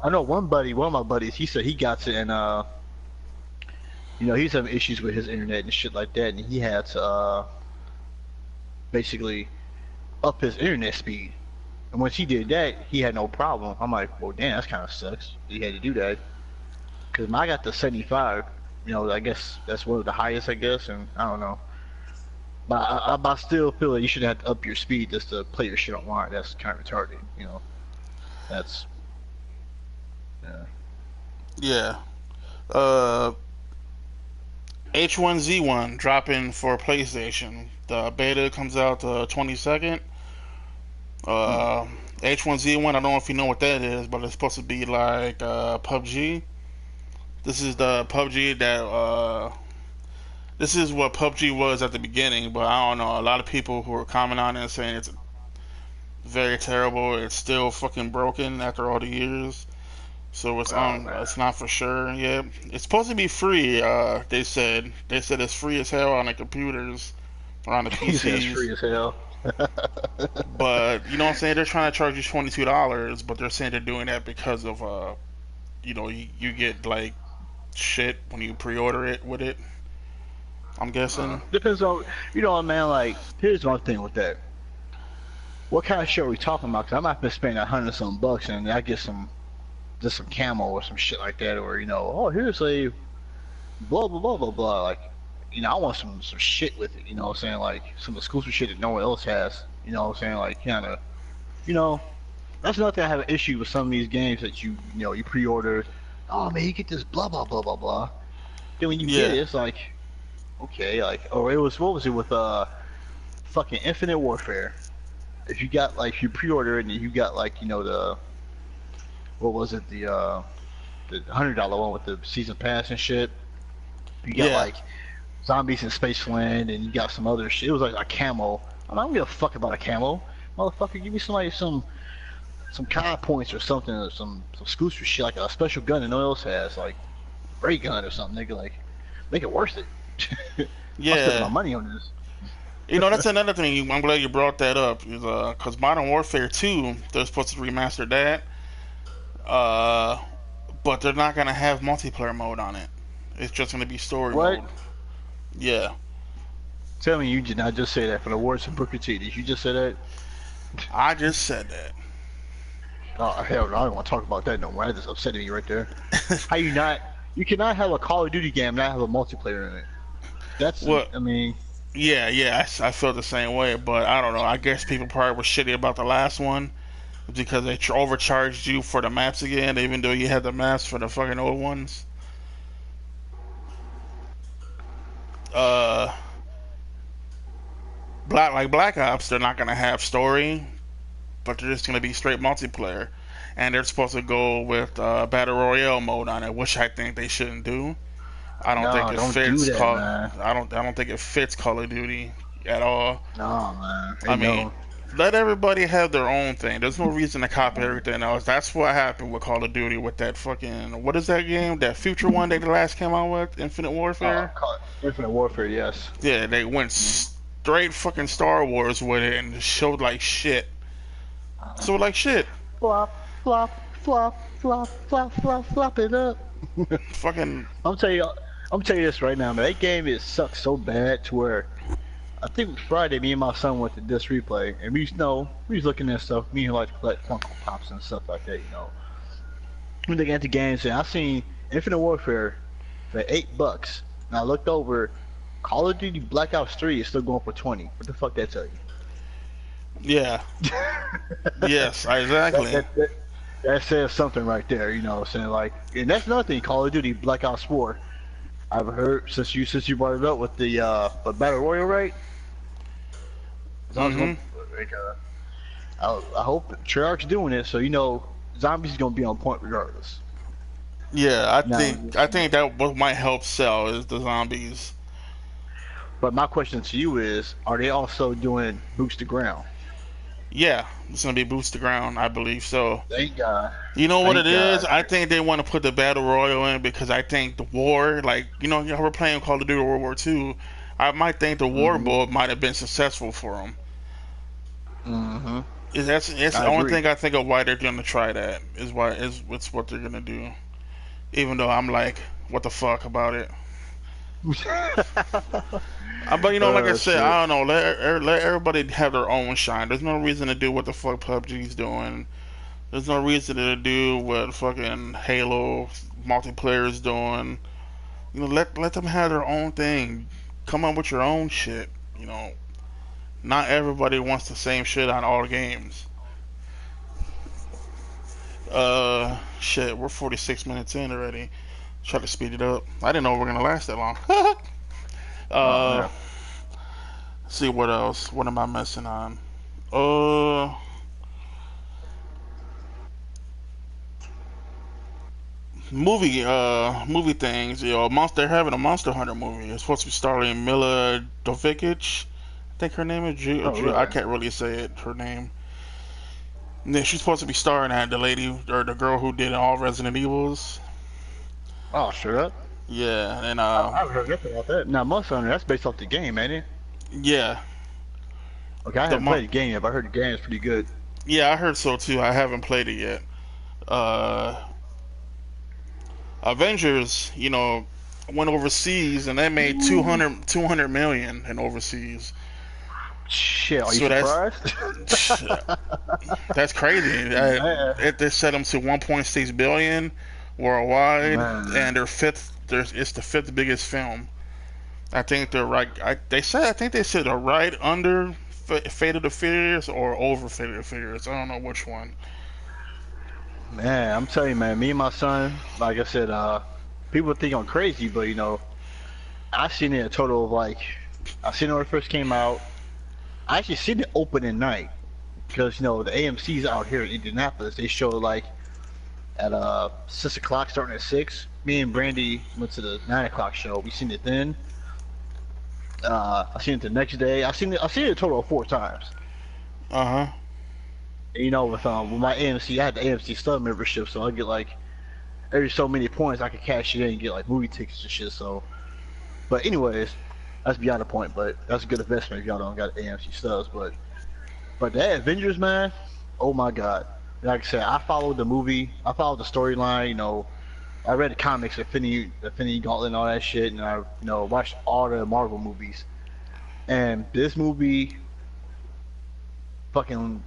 I know one of my buddies. He said he got it, and he's having issues with his internet and shit like that, and he had to basically up his internet speed. And once he did that, he had no problem. I'm like, well, damn, that's kind of sucks. He had to do that because I got the 75. I guess that's one of the highest, I guess, and I don't know. But I still feel that you should have to up your speed just to play your shit online. That's kind of retarded. That's yeah. yeah. Uh, H1Z1 dropping for PlayStation. The beta comes out the 22nd. Hmm. Uh, H1Z1, I don't know if you know what that is, but it's supposed to be like PUBG. This is the PUBG that this is what PUBG was at the beginning, but I don't know. A lot of people who are commenting on it saying it's very terrible. It's still fucking broken after all the years. So Oh man, it's not for sure. Yeah, it's supposed to be free. They said it's free as hell on the computers or on the he says free PCs. as hell. But you know what I'm saying? They're trying to charge you $22, but they're saying they're doing that because of you get like shit when you pre-order it with it. I'm guessing. Depends on man. Like, here's one thing with that. What kind of shit are we talking about? Cause I might have spent 100 some bucks and I get just some camo or some shit like that, or oh, here's a blah blah blah blah blah. Like, I want some shit with it. You know what I'm saying? Like some exclusive shit that no one else has. You know what I'm saying? Like, kind of, you know. That's another thing I have an issue with some of these games that you pre-order. Oh man, you get this blah blah blah blah blah. Then when you get Yeah, it, it's like okay, like or it was what was it with fucking Infinite Warfare? If you got like if you pre-order it and you got like the what was it the $100 one with the season pass and shit. You got yeah, like zombies in Spaceland and you got some other shit. It was like a camo. I don't give a fuck about a camo, motherfucker. Give me somebody some COD points or something, or some exclusive shit like a special gun that no one else has, like ray gun or something. They could like make it worth it. I'm spending my yeah. money on this. That's another thing. I'm glad you brought that up. Is because Modern Warfare 2, they're supposed to remaster that, uh, but they're not gonna have multiplayer mode on it. It's just gonna be story What? mode. Yeah, Tell me you did not just say that for the words of Booker T. Did you just say that? I just said that. Oh hell no! I don't want to talk about that no more. That just upsetting me right there. How you not? You cannot have a Call of Duty game and not have a multiplayer in it. That's Well, I mean, yeah, yeah, I feel the same way, but I don't know. I guess people probably were shitty about the last one because they overcharged you for the maps again, even though you had the maps for the fucking old ones. Uh, Black Ops, they're not gonna have story, but they're just gonna be straight multiplayer, and they're supposed to go with battle royale mode on it, which I think they shouldn't do. I don't think no, it don't do fits that, call. man. I don't think it fits Call of Duty at all. No, man. I Hey, mean, no. let everybody have their own thing. There's no reason to copy everything else. That's what happened with Call of Duty with that fucking what is that game? That future one they last came out with, Infinite Warfare. Infinite Warfare, yes. Yeah, they went straight fucking Star Wars with it and showed like shit. So like shit. Flop, flop, flop, flop, flop, flop, flop it up. Fucking I'm tell you, I'm telling you this right now, man. That game it sucks so bad to where I think it was Friday. Me and my son went to this replay, and we was looking at stuff. Me and like collect Funko Pops and stuff like that, We looking at the games, and I seen Infinite Warfare for $8. And I looked over, Call of Duty Black Ops 3 is still going for 20. What the fuck that tell you? yeah. Yes, that, exactly. that, that, that says something right there, what I'm saying? Like, and that's another thing. Call of Duty Black Ops 4. I've heard since you brought it up with the battle royal, right? So I was Mhm. gonna, like, I hope Treyarch's doing it, so zombies is gonna be on point regardless. Yeah, Now, I think that what might help sell is the zombies. but my question to you is, are they also doing boots to ground? Yeah, it's gonna be boost to ground, I believe so. Thank God. You know what it Thank is? God. I think they want to put the battle royal in because I think the war, like y'all were playing Call of Duty World War II. I might think the war Mhm. mode might have been successful for them. Mhm. That's the I only agree. thing I think of why they're gonna try that is why is it's what they're gonna do. Even though I'm like, what the fuck about it? But like I said, Shit. I don't know. Let everybody have their own shine. There's no reason to do what the fuck PUBG's doing. There's no reason to do what fucking Halo multiplayer is doing. Let them have their own thing. Come up with your own shit. Not everybody wants the same shit on all games. Shit, we're 46 minutes in already. Try to speed it up. I didn't know we were gonna last that long. Oh uh, man. see what else? What am I missing on? Uh, movie things. They're having a Monster Hunter movie. It's supposed to be starring Mila Jovovich. I think her name is Oh I really? can't really say it. Her name. Yeah, she's supposed to be starring at the lady or the girl who did all Resident Evils. Oh, straight up. Yeah, and I've heard nothing about that. Now, Monster Hunter, that's based off the game, ain't it? yeah, Okay, I the haven't played the game yet, but I heard the game is pretty good. yeah, I heard so too. I haven't played it yet. Uh, Avengers, went overseas and they made Ooh. 200 million in overseas. Shit, are you So surprised? that's crazy. Man, They set them to 1.6 billion worldwide, man. and it's the fifth biggest film. I think they're right. I think they said they're right under Fate of the Furious or over Fate of the Furious. I don't know which one. Man, I'm telling you, man, me and my son, like I said, people think I'm crazy, but I seen it a total of like, I seen it when it first came out. I actually seen it opening night because the AMC's out here in Indianapolis. They show like at 6 o'clock, starting at 6. Me and Brandy went to the 9 o'clock show. We seen it then. I seen it the next day. I seen it a total of 4 times. Uh huh. And, with my AMC, I had the AMC Stub membership, so I get like every so many points I could cash it in and get like movie tickets and shit. So, but anyways, that's beyond the point. But that's a good investment if y'all don't got AMC Stubs. But that Avengers, man, oh my god! Like I said, I followed the movie, I followed the storyline. I read the comics, Infinity Gauntlet, and all that shit, and I watched all the Marvel movies. And this movie, fucking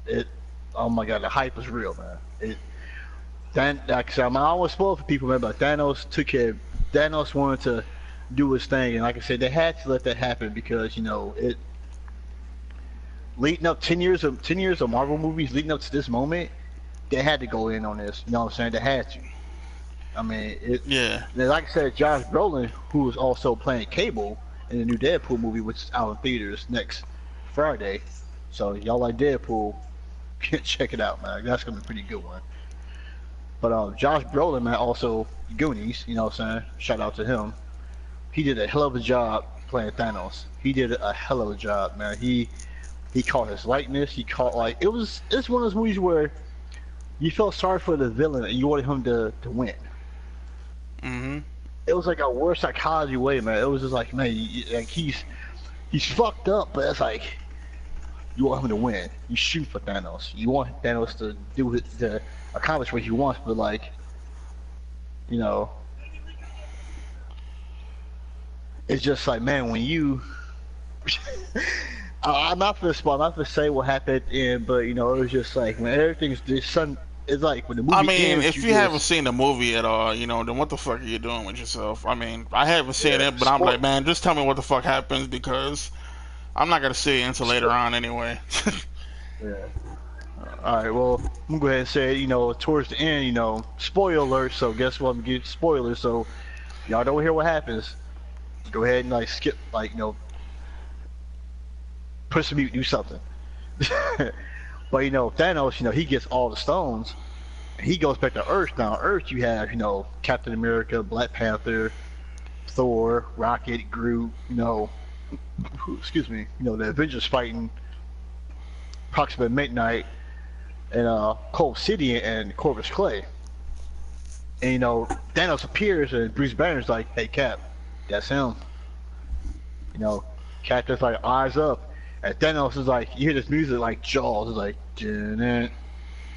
it. Oh my god, the hype was real, man. Like I said, I always spoiled for people, man. But Thanos took care. Thanos wanted to do his thing, and like I said, they had to let that happen because it leading up 10 years of Marvel movies leading up to this moment, they had to go in on this. You know what I'm saying? They had to. I mean, Yeah. like I said, Josh Brolin, who is also playing Cable in the new Deadpool movie, which is out in theaters next Friday. So y'all like Deadpool, check it out, man. That's gonna be a pretty good one. But Josh Brolin, man, also Goonies. You know what I'm saying? Shout out to him. He did a hell of a job playing Thanos. He did a hell of a job, man. He caught his likeness. He caught like it's one of those movies where you felt sorry for the villain and you wanted him to win. Mm-hmm. It was like a worse psychology way, man. It was just like, man, like he's fucked up, but it's like you want him to win. You shoot for Thanos. You want Thanos to to accomplish what he wants, but like, you know, it's just like, man, when you I'm not for I'm not for say what happened at the end, but you know, it was just like when everything's just sun. It's like when the I movie mean, ends, if you you haven't just seen the movie at all, you know, then what the fuck are you doing with yourself? I mean, I haven't seen yeah. it, but I'm like, man, just tell me what the fuck happens because I'm not gonna see it until later on anyway. Yeah. All right. Well, I'm gonna go ahead and say, you know, towards the end, you know, spoiler alert. So guess what? I'm gonna give spoilers. So y'all don't hear what happens. Go ahead and like skip, like you know, push the mute, do something. But you know, Thanos, you know, he gets all the stones. And he goes back to Earth. Now, on Earth, you have, you know, Captain America, Black Panther, Thor, Rocket, Groot, you know, excuse me, you know, the Avengers fighting Proxima Midnight and Cold City and Corvus Clay. And you know, Thanos appears and Bruce Banner's like, "Hey, Cap, that's him." You know, Cap just like eyes up, and Thanos is like, you hear this music like Jaws, is like, dun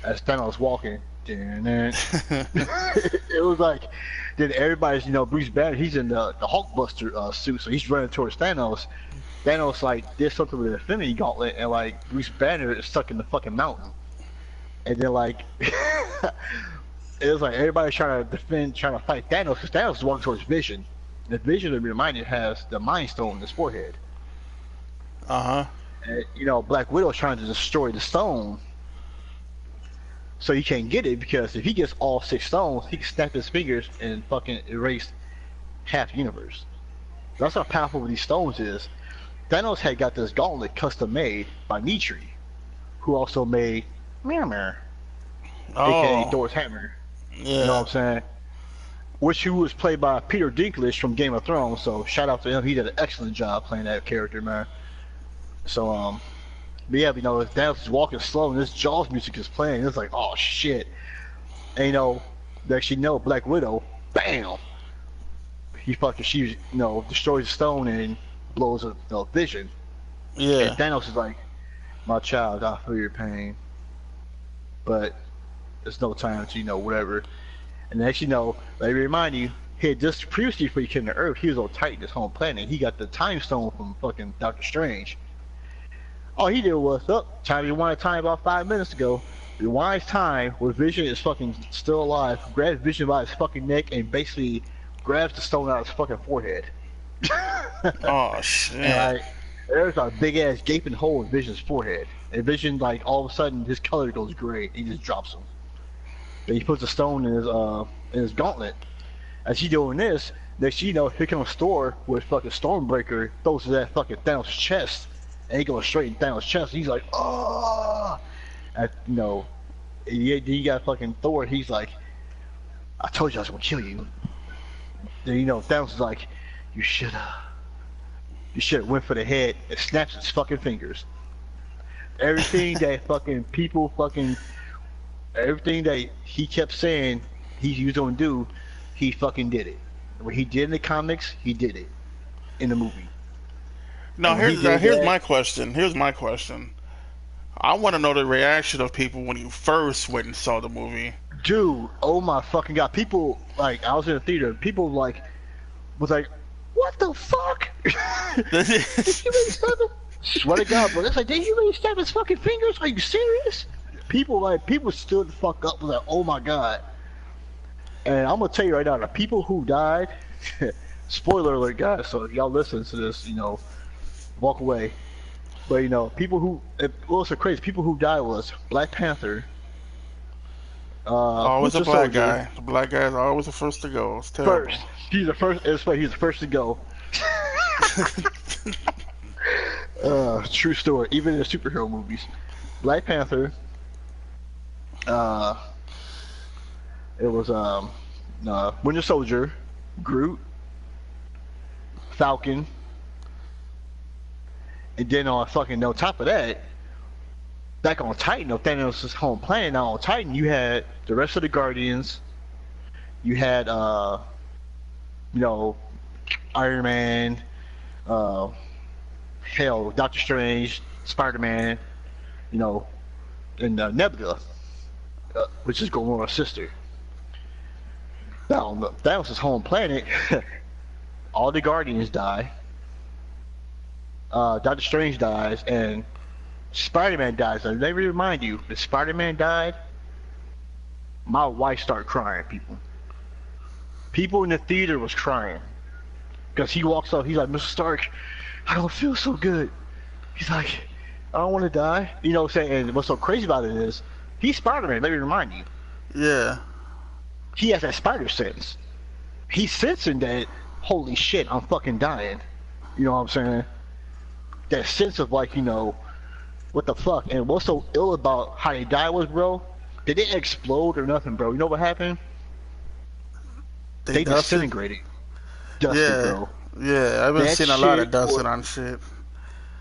as Thanos walking, dun It was like, then everybody's, you know, Bruce Banner, he's in the Hulkbuster suit, so he's running towards Thanos. Thanos like did something with the Infinity Gauntlet, and like Bruce Banner is stuck in the fucking mountain, and then like. It was like everybody's trying to defend, trying to fight Thanos, because Thanos is walking towards Vision. The Vision, to be reminded, has the Mind Stone in his forehead. Uh-huh. And, you know, Black Widow's trying to destroy the stone, so he can't get it, because if he gets all 6 stones, he can snap his fingers and fucking erase half the universe. That's how powerful these stones is. Thanos had got this gauntlet custom made by Mitri, who also made Mjolnir, aka Oh, Thor's hammer. You know what yeah. I'm saying? Which who was played by Peter Dinklage from Game of Thrones. So shout out to him. He did an excellent job playing that character, man. So but yeah, you know, Thanos is walking slow and this Jaws music is playing. It's like, oh shit. And you know, next you know, Black Widow, bam, he fucking she you know destroys the stone and blows a, you know, Vision. And Yeah. Thanos is like, my child, I feel your pain, but there's no time to, you know, whatever. And next you know, let me remind you, he had just previously before he came to Earth, he was on Titan, this home planet. He got the time stone from fucking Doctor Strange. All he did was, time you wanted time about 5 minutes ago. Rewinds time where Vision is fucking still alive, grabs Vision by his fucking neck and basically grabs the stone out of his fucking forehead. Oh And shit. like, there's a big ass gaping hole in Vision's forehead. And Vision, like, all of a sudden his color goes gray. He just drops him. Then he puts the stone in his gauntlet. As he doing this, next you know, here comes Thor with fucking Stormbreaker, throws it at fucking Thanos' chest, and he goes straight in Thanos' chest. He's like, oh, and you know, he got fucking Thor. He's like, I told you I was gonna kill you. Then you know, Thanos is like, you should have went for the head and snaps his fucking fingers. Everything that fucking people fucking everything that he kept saying he was gonna do, he fucking did it. What he did in the comics, he did it in the movie. Now And when he did here's that, my question. Here's my question. I want to know the reaction of people when you first went and saw the movie. dude, oh my fucking god, people like I was in the theater, people like was like, what the fuck? Did you really stab him? Swear to God, bro, it's like, did you really stab his fucking fingers? Are you serious? People stood the fuck up, was like, oh my god. And I'm gonna tell you right now, the people who died, spoiler alert, guys. So if y'all listen to this, you know, walk away. But you know, people who it was so crazy. People who died was Black Panther, Always a Winter black Soldier, guy. The black guys are always the first to go. It's terrible. first. He's the first. It's funny. He's the first to go. True story. Even in the superhero movies, Black Panther. Uh, it was Winter Soldier, Groot, Falcon, And then on top of that, back on Titan, on Thanos' home planet, now on Titan, you had the rest of the Guardians. You had you know, Iron Man, uh, hell, Doctor Strange, Spider Man, you know, and Nebula, which is Gamora's sister. Now, on Thanos' home planet, all the Guardians die. Doctor Strange dies, and Spider-Man dies. Let me remind you, if Spider-Man died, my wife started crying. People in the theater was crying because he walks up. He's like, Mr. Stark, I don't feel so good. He's like, I don't want to die. You know what I'm saying? And what's so crazy about it is, he's Spider-Man. Let me remind you, Yeah. he has that spider sense. He's sensing that. Holy shit, I'm fucking dying. You know what I'm saying? That sense of like, what the fuck? And what's so ill about how they died was, bro? They didn't explode or nothing, bro. You know what happened? They They dusted? disintegrated. Dusted, Yeah. bro. Yeah, I've been That seeing a lot of shit dusting was... on shit.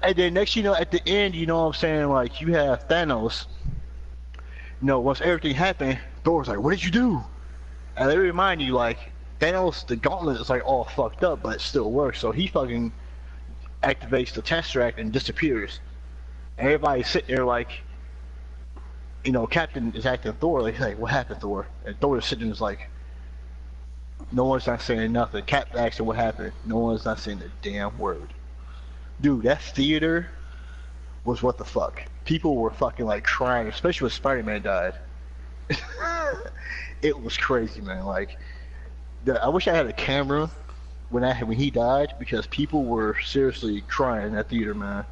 And then next, at the end, you know what I'm saying? Like, you have Thanos. Once everything happened, Thor's like, what did you do? And they remind you, like, Thanos, the gauntlet is like all fucked up, but it still works. So he fucking activates the Tesseract and disappears. And everybody's sitting there like, Captain is acting Thor. Like, what happened, Thor? And Thor is sitting there like, no one's not saying nothing. Cap asks him what happened. No one's not saying a damn word. Dude, that theater was what the fuck. People were fucking like crying, especially when Spider-Man died. It was crazy, man. Like, I wish I had a camera when he died, because people were seriously crying in that theater, man.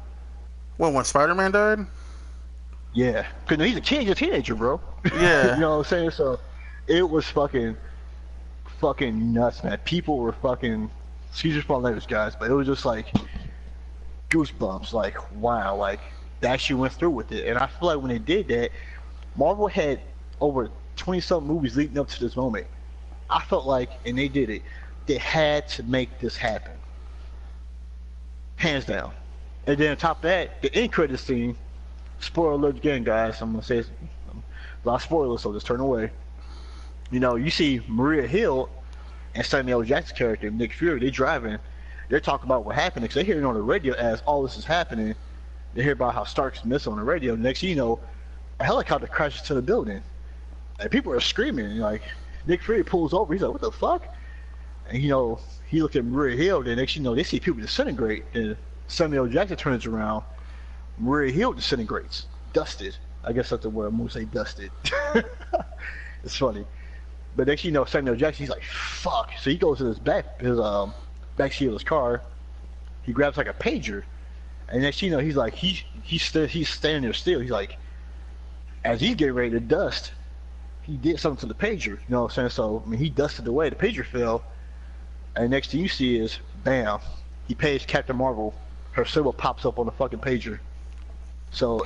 When Spider-Man died? Yeah, cause he's a teenager, bro. You Yeah. know what I'm saying? So it was fucking nuts, man. People were fucking, excuse me for my language, guys, but it was just like goosebumps. Like, wow, like they actually went through with it. And I feel like when they did that, Marvel had over 20-something movies leading up to this moment. I felt like, and they did it, they had to make this happen. Hands down. And then on top of that, the end credits scene, spoiler alert again, guys, I'm going to say a lot of spoilers, so just turn away. You see Maria Hill and Samuel L. Jackson's character, Nick Fury, they driving, they're talking about what happened, because they're hearing on the radio as all this is happening. They hear about how Stark's missing on the radio. Next thing you know, a helicopter crashes to the building. And people are screaming, like, Nick Fury pulls over, he's like, what the fuck? And he looked at Maria Hill, then next thing you know, they see people disintegrate, and Samuel L. Jackson turns around, Maria Hill disintegrates. Dusted. I guess that's the word I'm going to say, dusted. It's funny. But next thing you know, Samuel L. Jackson, he's like, fuck. So he goes to his backseat of his car, he grabs like a pager, and next thing you know, he's like, he's standing there still. He's like, as he's getting ready to dust, he did something to the pager. You know what I'm saying? So, I mean, he dusted away, the pager fell, and next thing you see is, bam, he pays Captain Marvel. Her symbol pops up on the fucking pager. So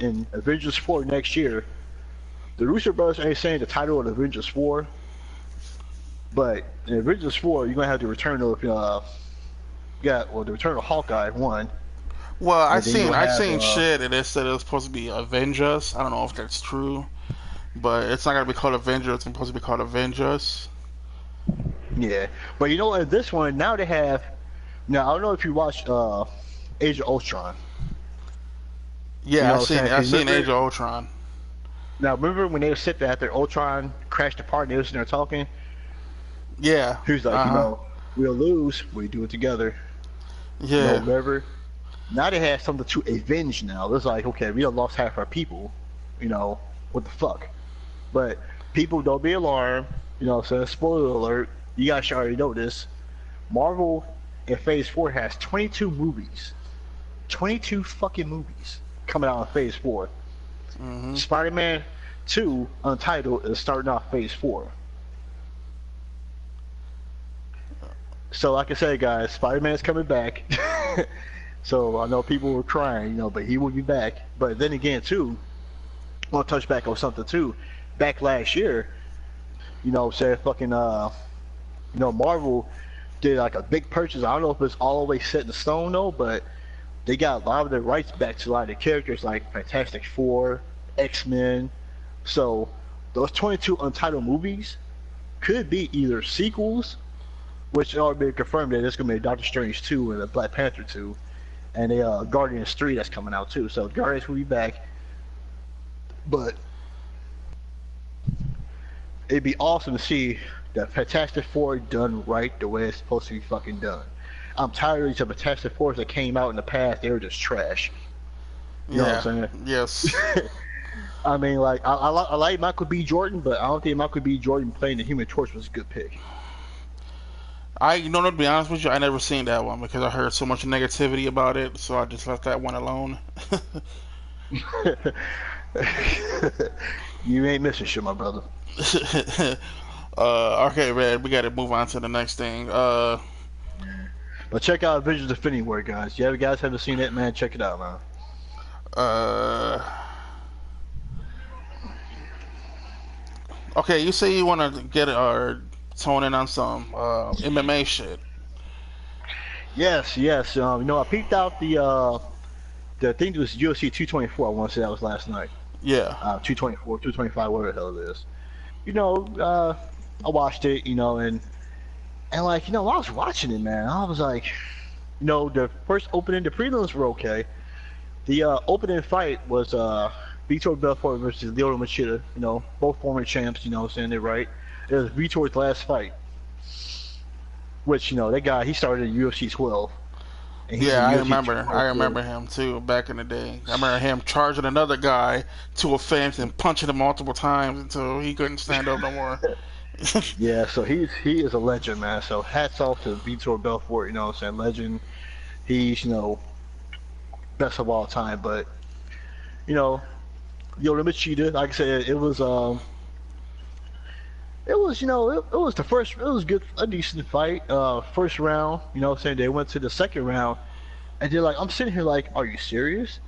in Avengers 4 next year, the Russo brothers ain't saying the title of Avengers 4, but in Avengers 4, you're gonna have the return of the return of Hawkeye 1, Well, I and then seen you'll I have seen shit and it said it was supposed to be Avengers. I don't know if that's true, but it's not gonna be called Avengers. It's supposed to be called Avengers. yeah. But in this one now they have, now I don't know if you watched Age of Ultron. You Yeah, know I what I'm seen saying? I 'Cause seen Age remember, of Ultron. now remember when they were sitting there after Ultron crashed apart and they were sitting there talking? Yeah. He was like, Uh huh. we'll lose, we do it together. Yeah. Whatever. Now they have something to avenge now. It's like, okay, we done lost half our people. What the fuck? But people, don't be alarmed. So spoiler alert. You guys should already know this. Marvel in Phase 4 has 22 movies. 22 fucking movies coming out in Phase 4. Mhm. Spider-Man 2 Untitled is starting off Phase 4. So like I said, guys, Spider-Man's coming back. So I know people were crying, but he will be back. But then again, too, I want to touch back on something too. Back last year, said fucking Marvel did like a big purchase. I don't know if it's all the way set in stone though, but they got a lot of their rights back to a lot of the characters like Fantastic Four, X-Men. So those 22 untitled movies could be either sequels, which already been confirmed that it's gonna be a Doctor Strange 2 and a Black Panther 2, and a Guardians 3 that's coming out too. So Guardians will be back, but it'd be awesome to see the Fantastic Four done right the way it's supposed to be fucking done. I'm tired of these Fantastic Fours that came out in the past. They were just trash. You know Yeah. what I'm Yes. saying? I mean, like I like Michael B. Jordan, but I don't think Michael B. Jordan playing the Human Torch was a good pick. You know, to be honest with you, I never seen that one because I heard so much negativity about it, so I just left that one alone. You ain't missing shit, my brother. Okay, man, we got to move on to the next thing. But check out Avengers: Infinity War, guys. You guys haven't seen it, man? Check it out, man. Uh, okay, you say you want to get or tone in on some MMA shit. Yes, yes. I peeked out the thing that was UFC 224. I want to say that was last night. Yeah. 224, 225, whatever the hell it is. I watched it, and like, while I was watching it, man, I was like, the first opening, the prelims were okay. The opening fight was Vitor Belfort versus Lyoto Machida. Both former champs. You know what I'm saying? They're right. It was Vitor's last fight, which that guy he started in UFC 12, and he's Yeah, in I UFC remember. I 224. remember him too back in the day. I remember him charging another guy to a fence and punching him multiple times until he couldn't stand up no more. Yeah, so he is a legend, man. So hats off to Vitor Belfort. You know what I'm saying? Legend. He's best of all time. But Lyoto Machida, like I said, it was the first. It was good, a decent fight. First round, what I'm saying, they went to the second round, and they're like, I'm sitting here like, are you serious?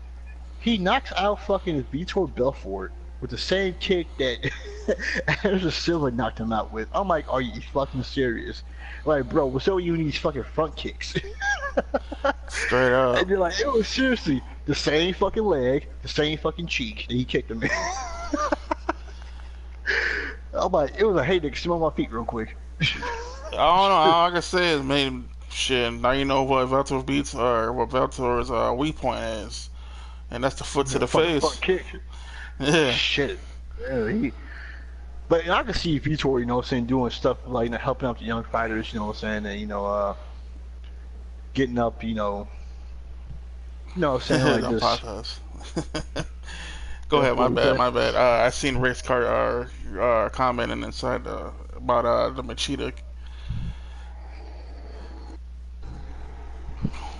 He knocks out fucking Vitor Belfort with the same kick that Anderson Silva knocked him out with. I'm like, are you fucking serious? Like, bro, what's up with you in these fucking front kicks? Straight And up. they're like, it was seriously the same fucking leg, the same fucking cheek that he kicked him in. I'm like, it was a hey nigga, sit on my feet real quick. I don't know. All I can say is, man, shit. Now you know what Veltor beats or what Veltor's weak point is, and that's the foot to The the fucking front face. kick. Yeah. Shit. Yeah, but I can see Vitor, doing stuff like helping out the young fighters, and getting up, like On this. podcast. Go Yeah, ahead. My what was bad. that? My bad. I seen Rick's commenting inside about the Machida.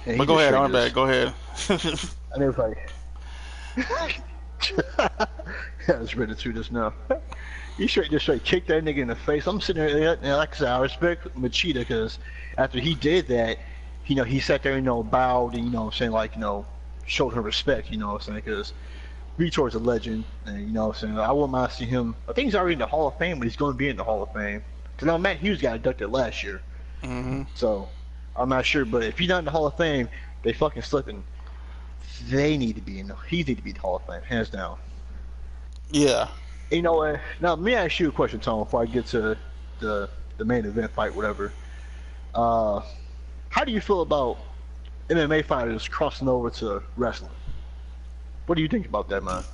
And he But go just ahead. straight My bad. just, Go ahead. and it was like, yeah, it's ready to this now. He straight kicked that nigga in the face. I'm sitting there, and like I said, I respect Machida because after he did that, he sat there, bowed, and like, showed him respect, because Vitor's a legend, and I wouldn't mind seeing him. I think he's already in the Hall of Fame, but he's going to be in the Hall of Fame. Because now Matt Hughes got inducted last year, hmm so I'm not sure. But if he's not in the Hall of Fame, they fucking slipping. They need to be in. He need to be in the Hall of Fame, hands down. Yeah. You know what? Now let me ask you a question, Tom, before I get to the main event fight, whatever. Uh, how do you feel about MMA fighters crossing over to wrestling? What do you think about that, man?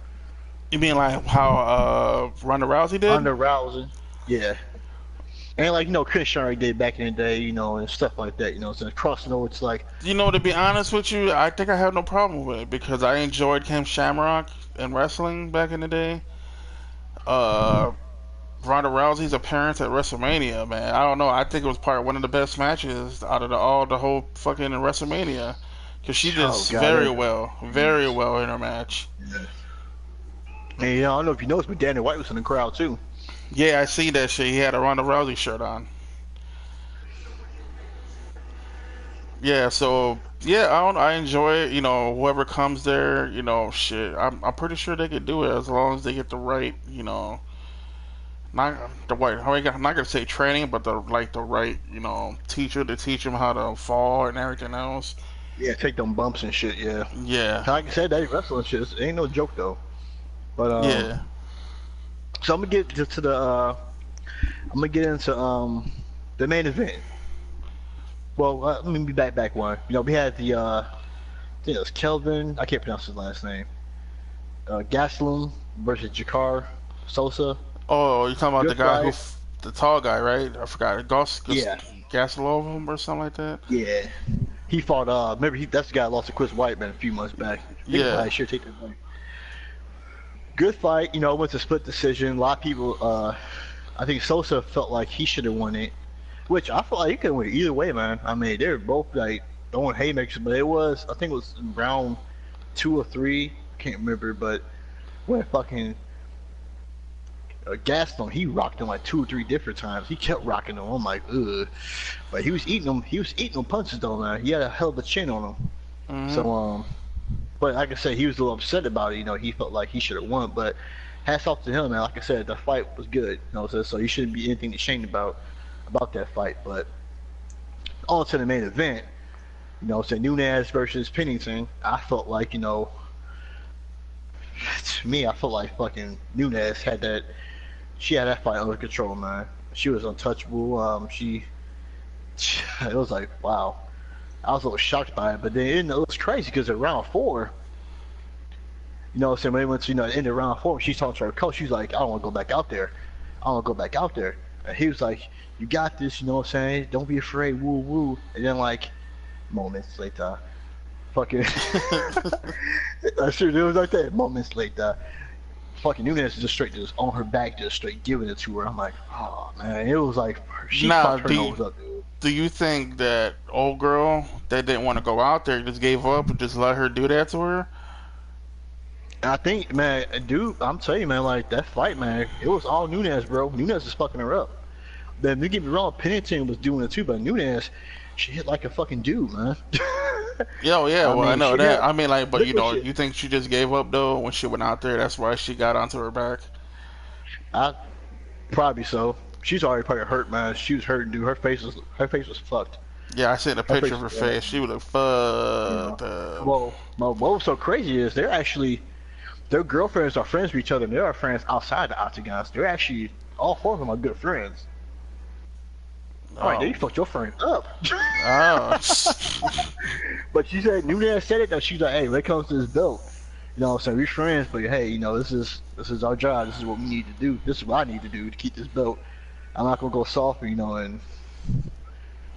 You mean like how Ronda Rousey did? Ronda Rousey, yeah, and like Chris Sherry did back in the day, and stuff like that. So crossing over, it's like, You know, to be honest with you, I think I have no problem with it because I enjoyed Ken Shamrock in wrestling back in the day. Uh, Ronda Rousey's appearance at WrestleMania, man. I don't know. I think it was one of the best matches out of the whole fucking WrestleMania because she did oh god, very well in her match. yeah. And I don't know if you noticed, but Danny White was in the crowd too. Yeah, I see that shit. He had a Ronda Rousey shirt on. Yeah, so yeah, I enjoy it. You know, whoever comes there, shit. I'm pretty sure they could do it as long as they get the right, not the right. I'm not gonna say training, but the right, teacher to teach them how to fall and everything else. Yeah, take them bumps and shit. Yeah, Yeah, like I said, that wrestling shit ain't no joke though. But yeah. so I'm gonna get to the I'm gonna get into the main event. Well, let me be back one. You know, we had the I think it was Kelvin. I can't pronounce his last name. Gastelum versus Jakar Sosa. Oh, you're talking about the Good guy who, fight. the tall guy, right? I forgot. Yeah, Gaslov or something like that. yeah. He fought. Remember, that's the guy that lost to Chris Whiteman a few months back. I think Yeah. last year. Take that back. Good fight. You know, it went to split decision. A lot of people. I think Sosa felt like he should have won it, which I felt like he could win either way, man. I mean, they were both like throwing haymakers, but it was. I think it was in round 2 or 3. I can't remember, but when fucking Gaston, he rocked him like 2 or 3 different times. He kept rocking him. I'm like, ugh. But he was eating them. He was eating them punches though, man. He had a hell of a chin on him. Hmm. So but like I said, he was a little upset about it. You know, he felt like he should have won. But hats off to him, man. Like I said, the fight was good. You know, so you shouldn't be anything ashamed about that fight. But on to the main event. You know, so Nunez versus Pennington. I felt like, you know, to me, I felt like fucking Nunez had that. She had that fight under control, man. She was untouchable. It was like, wow. I was a little shocked by it, but then it was crazy because at round 4, you know, so when they went to, you know, the end of round 4, she's talking to her coach. She's like, I don't want to go back out there. I don't want to go back out there. And he was like, you got this, you know what I'm saying? Don't be afraid, woo woo. And then like moments later, fucking, I sure it was like that. Moments later, fucking Nunez just straight just on her back, just straight giving it to her. I'm like, oh man, it was like she Now, fucked her nose up, dude. do you think that old girl that didn't want to go out there just gave up and just let her do that to her? I think, man, dude, I'm telling you, man, like that fight, man, it was all Nunez, bro. Nunez is fucking her up. Then don't get me wrong, Pennington was doing it too, but Nunez, she hit like a fucking dude, man. Yeah, oh, yeah. I Well, I mean, know she that. hit I mean, like, but liquid you shit. think she just gave up though when she went out there? That's why she got onto her back. I probably so. She's already probably hurt, man. She was hurting, dude. Her face was fucked. Yeah, I seen a Her picture face of her was bad. face. She would look You know. fucked up. Well, what was so crazy is they're actually their girlfriends are friends with each other. And they are friends outside the octagons. They're actually all 4 of them are good friends. All right, then Oh, you fucked your friend up. oh, But she said Nunez said it though. She's like, hey, when it comes to this belt, you know, so we're friends, but hey, you know, this is our job. This is what we need to do. This is what I need to do to keep this belt. I'm not gonna go soft, you know, and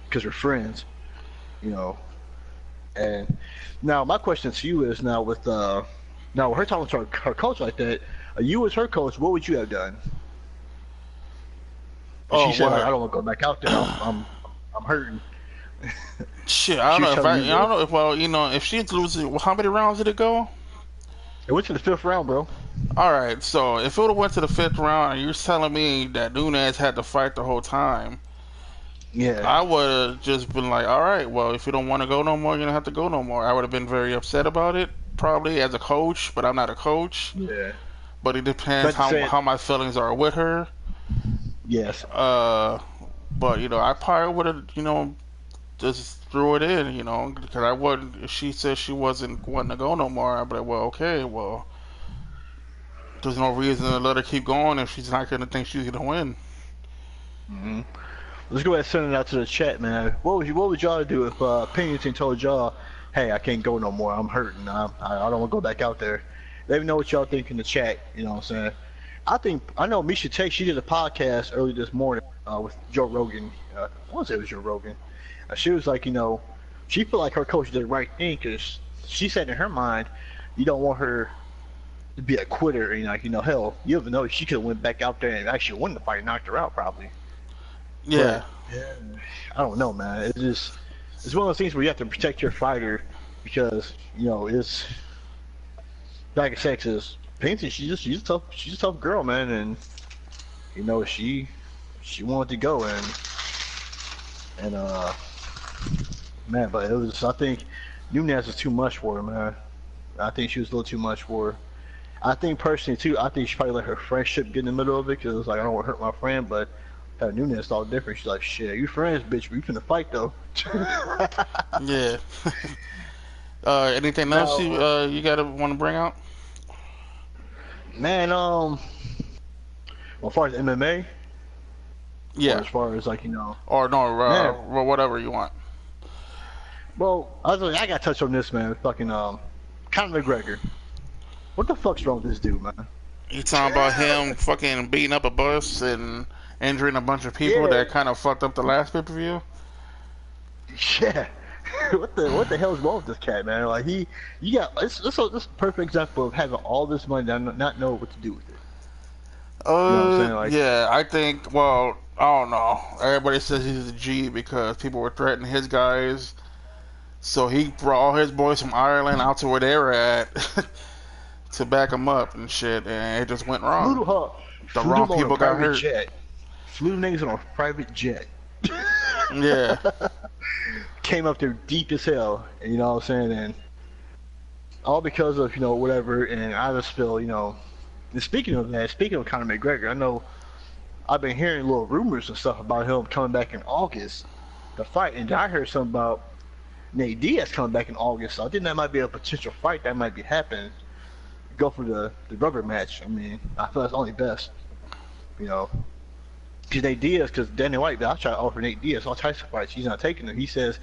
because we're friends, you know. And now my question to you is now with now with her talking to her coach like that, you as her coach, what would you have done? And she oh, said like, I what? don't want to go back out there. I'm hurting. Shit, I don't She was know if telling you I don't to. know if well, you know, if she's losing, well, how many rounds did it go? It went to the 5th round, bro. All right, so if it would have went to the fifth round, and you're telling me that Nunez had to fight the whole time, Yeah. I would have just been like, all right, well, if you don't want to go no more, you're gonna have to go no more. I would have been very upset about it, probably as a coach, but I'm not a coach. Yeah. But it depends But to say it, how my feelings are with her. yes. Uh, but you know, I probably would have, you know, just threw it in, you know, because I wouldn't. If she said she wasn't wanting to go no more, I'd be like, well, okay, well, there's no reason to let her keep going if she's not gonna think she's gonna win. Hmm. Let's go ahead and send it out to the chat, man. What would y'all do if Pennington told y'all, hey, I can't go no more. I'm hurting. I don't want to go back out there. Let me know what y'all think in the chat. You know what I'm saying? I know Misha Tate. She did a podcast early this morning with Joe Rogan. I want to say it was Joe Rogan. She was like, you know, she felt like her coach did the right thing because she said in her mind, you don't want her to be a quitter. And like, you know, hell, you ever know she could have went back out there and actually won the fight, and knocked her out probably. Yeah, But yeah, I don't know, man. It's one of those things where you have to protect your fighter because you know it's like I said, 'cause Pennington, she's a tough girl, man, and you know she wanted to go and man, but it was I think Nunez was too much for her, man. I think she was a little too much for her. I think personally too, I think she probably let her friendship get in the middle of it because it was like I don't want to hurt my friend, but Nunez all different. She's like, shit, you friends, bitch. We finna fight though. yeah. Anything else you Now, you gotta want to bring out? man, well, as far as MMA, or Yeah, as far as or no, man, whatever you want. well, I got to touch on this, man. Fucking Conor McGregor. What the fuck's wrong with this dude, man? You talking about him fucking beating up a bus and injuring a bunch of people Yeah, that kind of fucked up the last pay per view? yeah. What the hell's wrong with this cat, man? Like you got this a perfect example of having all this money and not know what to do with it. You know what I'm saying? Like, Yeah, I think. Well, I don't know. Everybody says he's a G because people were threatening his guys, so he brought all his boys from Ireland out to where they were at to back him up and shit, and it just went flew wrong. to her, The flew wrong them on a people got private hurt. jet, flew niggas on a private jet. Yeah, Came up there deep as hell, and you know what I'm saying, and all because of whatever. And I just feel and speaking of that, speaking of Conor McGregor, I know I've been hearing little rumors and stuff about him coming back in August to fight, and I heard something about Nate Diaz coming back in August. So I think that might be a potential fight that might be happening. Go for the rubber match. I mean, I feel that's only best, you know. Because Nate Diaz, because Danny White, I try to offer Nate Diaz all types of fights. He's not taking them. He says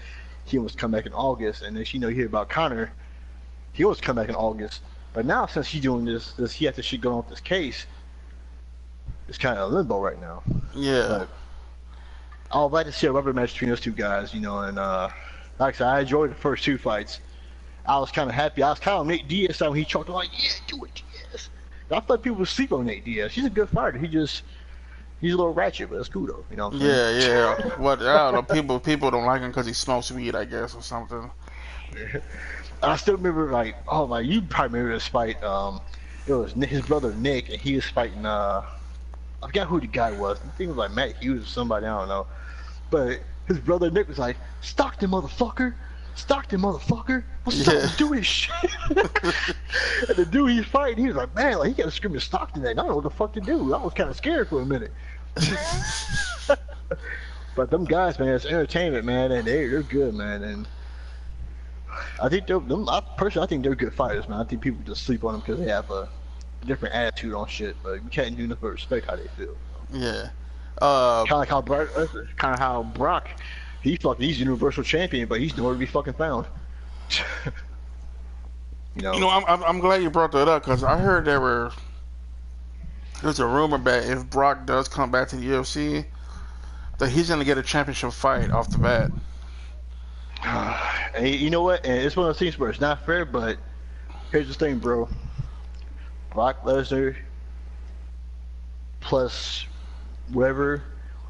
he wants to come back in August, and then you hear about Conor. He wants to come back in August, but now since he's doing this he has this shit going on with this case. It's kind of limbo right now. yeah, But I would like to see a rubber match between those two guys, and like I said, I enjoyed the first two fights. I was kind of happy. I was kind of Nate Diaz when he choked. I'm like, yeah, do it, Diaz. I thought people would sleep on Nate Diaz. He's a good fighter. He's a little ratchet, but it's cool though. You know what I'm yeah, yeah. What I don't know. People don't like him because he smokes weed, I guess, or something. saying? I still remember oh my, you probably remember this fight. It was his brother Nick, and he was fighting. I forgot who the guy was. I think it was like Matt Hughes or somebody. I don't know. But his brother Nick was like, Stockton, motherfucker! Stockton, motherfucker! What's Yeah, Stockton doing this shit? And the dude he's fighting, he was like, man, like, he got to scream at Stockton that. I don't know what the fuck to do. I was kind of scared for a minute. But them guys, man, it's entertainment, man, and they're good, man. And I think I think they're good fighters, man. I think people just sleep on them because they have a different attitude on shit. But you can't do nothing but respect how they feel. yeah. Kind of like how Brock, he's Universal Champion, but he's nowhere to be fucking found. you You know, know, I'm glad you brought that up because I heard there's a rumor that if Brock does come back to the UFC, that he's gonna get a championship fight off the bat. and you know what? And it's one of those things where it's not fair, but here's the thing, bro. Brock Lesnar plus whatever